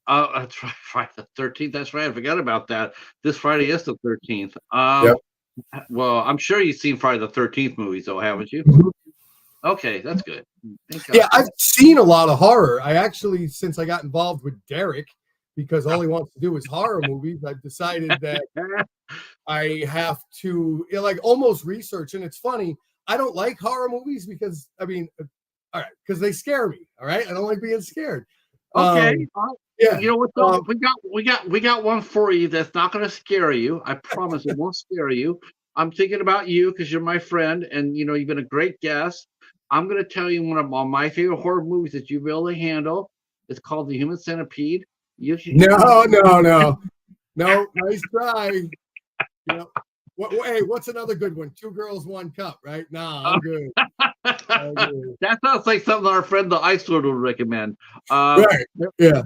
That's right, Friday the 13th. That's right. I forgot about that. This Friday is the 13th. Yep. Well, I'm sure you've seen Friday the 13th movies, though, haven't you? Mhm. Okay, that's good. Yeah, I've seen a lot of horror. I actually, since I got involved with Derek, because all he wants to do is horror movies, I've decided that I have to almost research. And it's funny, I don't like horror movies because all right, because they scare me. All right, I don't like being scared. Okay. Yeah. You know what? Though? We got one for you that's not going to scare you. I promise it won't scare you. I'm thinking about you because you're my friend, and you've been a great guest. I'm going to tell you one of my favorite horror movies that you really handle. It's called The Human Centipede. No. Nice try. Hey, what's another good one? 2 Girls, 1 Cup, right? Nah, I'm good. That sounds like something our friend the Ice Lord would recommend. Right. Yeah.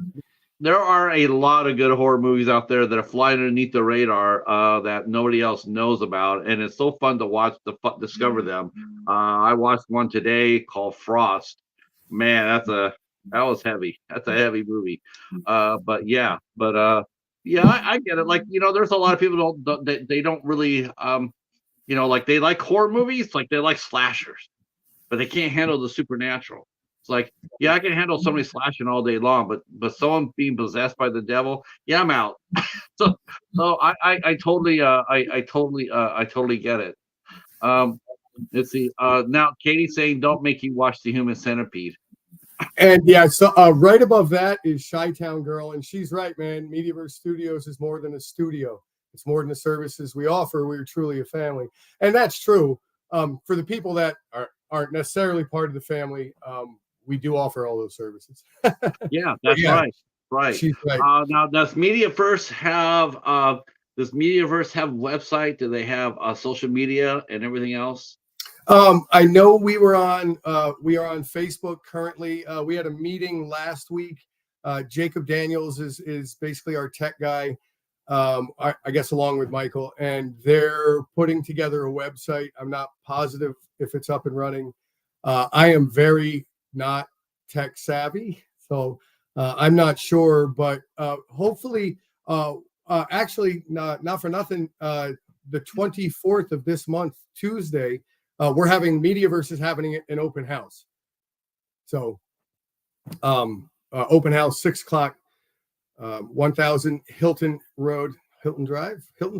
There are a lot of good horror movies out there that are flying underneath the radar that nobody else knows about, and it's so fun to watch discover them. I watched one today called Frost. Man, that was heavy. That's a heavy movie. But yeah, I get it. Like there's a lot of people they don't really like they like horror movies, like they like slashers, but they can't handle the supernatural. It's like, yeah, I can handle somebody slashing all day long, but someone being possessed by the devil, yeah, I'm out. so I totally get it. Let's see. Now Katie's saying don't make you watch The Human Centipede. And yeah, so right above that is Chi-Town Girl, and she's right, man. Mediaverse Studios is more than a studio. It's more than the services we offer. We're truly a family, and that's true. For the people that aren't necessarily part of the family, we do offer all those services. Yeah, that's right. Right. She's right. Now, does Mediaverse have website? Do they have social media and everything else? I know we are on Facebook currently. We had a meeting last week. Jacob Daniels is basically our tech guy. I guess along with Michael, and they're putting together a website. I'm not positive if it's up and running. I am very not tech savvy, so I'm not sure, but hopefully, actually, not for nothing, the 24th of this month, Tuesday, we're having Mediaverse is having an open house. So, open house, 6:00, 1000 Hilton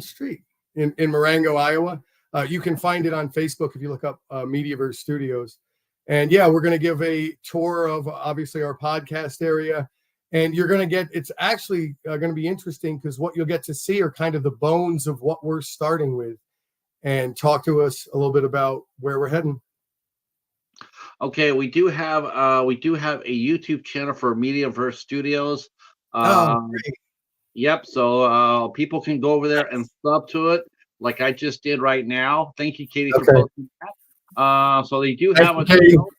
Street in Marengo, Iowa. You can find it on Facebook if you look up Mediaverse Studios. And yeah, we're going to give a tour of obviously our podcast area. And you're going to get, it's actually going to be interesting because what you'll get to see are kind of the bones of what we're starting with, and talk to us a little bit about where we're heading. Okay, we do have a YouTube channel for Mediaverse Studios. Great. Yep. So people can go over there and sub to it, like I just did right now. Thank you, Katie, for posting that. So they do have a channel.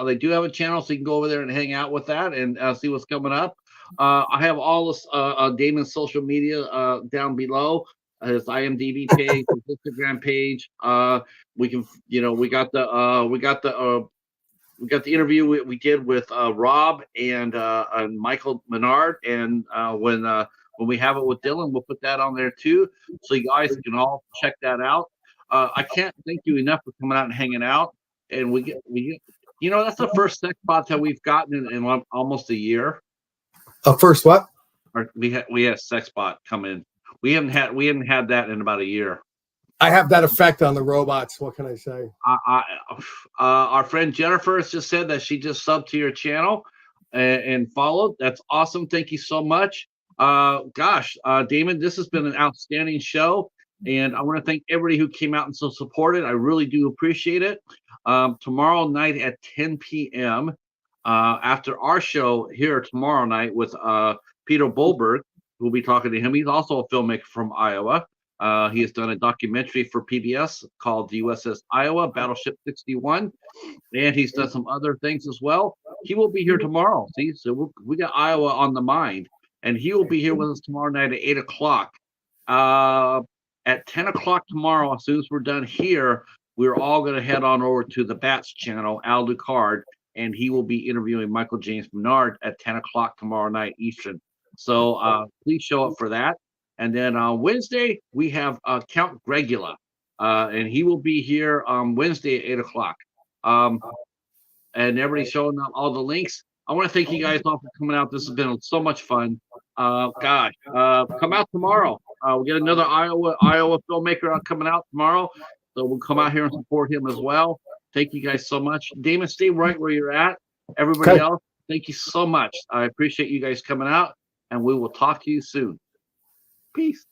They do have a channel, so you can go over there and hang out with that and see what's coming up. I have all this Damon's social media down below. His IMDb page, his Instagram page. We can, we got the interview we did with Rob and Michael Menard, and when we have it with Dylan, we'll put that on there too, so you guys can all check that out. I can't thank you enough for coming out and hanging out, and we get that's the first sex spot that we've gotten in almost a year. First what? We had sex spot come in. We haven't had that in about a year. I have that effect on the robots. What can I say? Our friend Jennifer has just said that she just subbed to your channel and followed. That's awesome. Thank you so much. Damon, this has been an outstanding show. And I want to thank everybody who came out and so supported. I really do appreciate it. Tomorrow night at 10 p.m., after our show here tomorrow night with Peter Bolberg, we'll be talking to him. He's also a filmmaker from Iowa. He has done a documentary for PBS called the USS Iowa, Battleship 61, and he's done some other things as well. He will be here tomorrow. See, so we got Iowa on the mind, and he will be here with us tomorrow night at 8 o'clock. At 10 o'clock tomorrow, as soon as we're done here, we're all going to head on over to the Bats channel, Al Ducard, and he will be interviewing Michael James Menard at 10 o'clock tomorrow night Eastern. So please show up for that. And then on Wednesday, we have Count Gregula, and he will be here on Wednesday at 8 o'clock. And everybody's showing up all the links. I want to thank you guys all for coming out. This has been so much fun. Gosh, come out tomorrow. We'll get another Iowa filmmaker coming out tomorrow. So we'll come out here and support him as well. Thank you guys so much. Damon, stay right where you're at. Everybody else, thank you so much. I appreciate you guys coming out, and we will talk to you soon. Peace.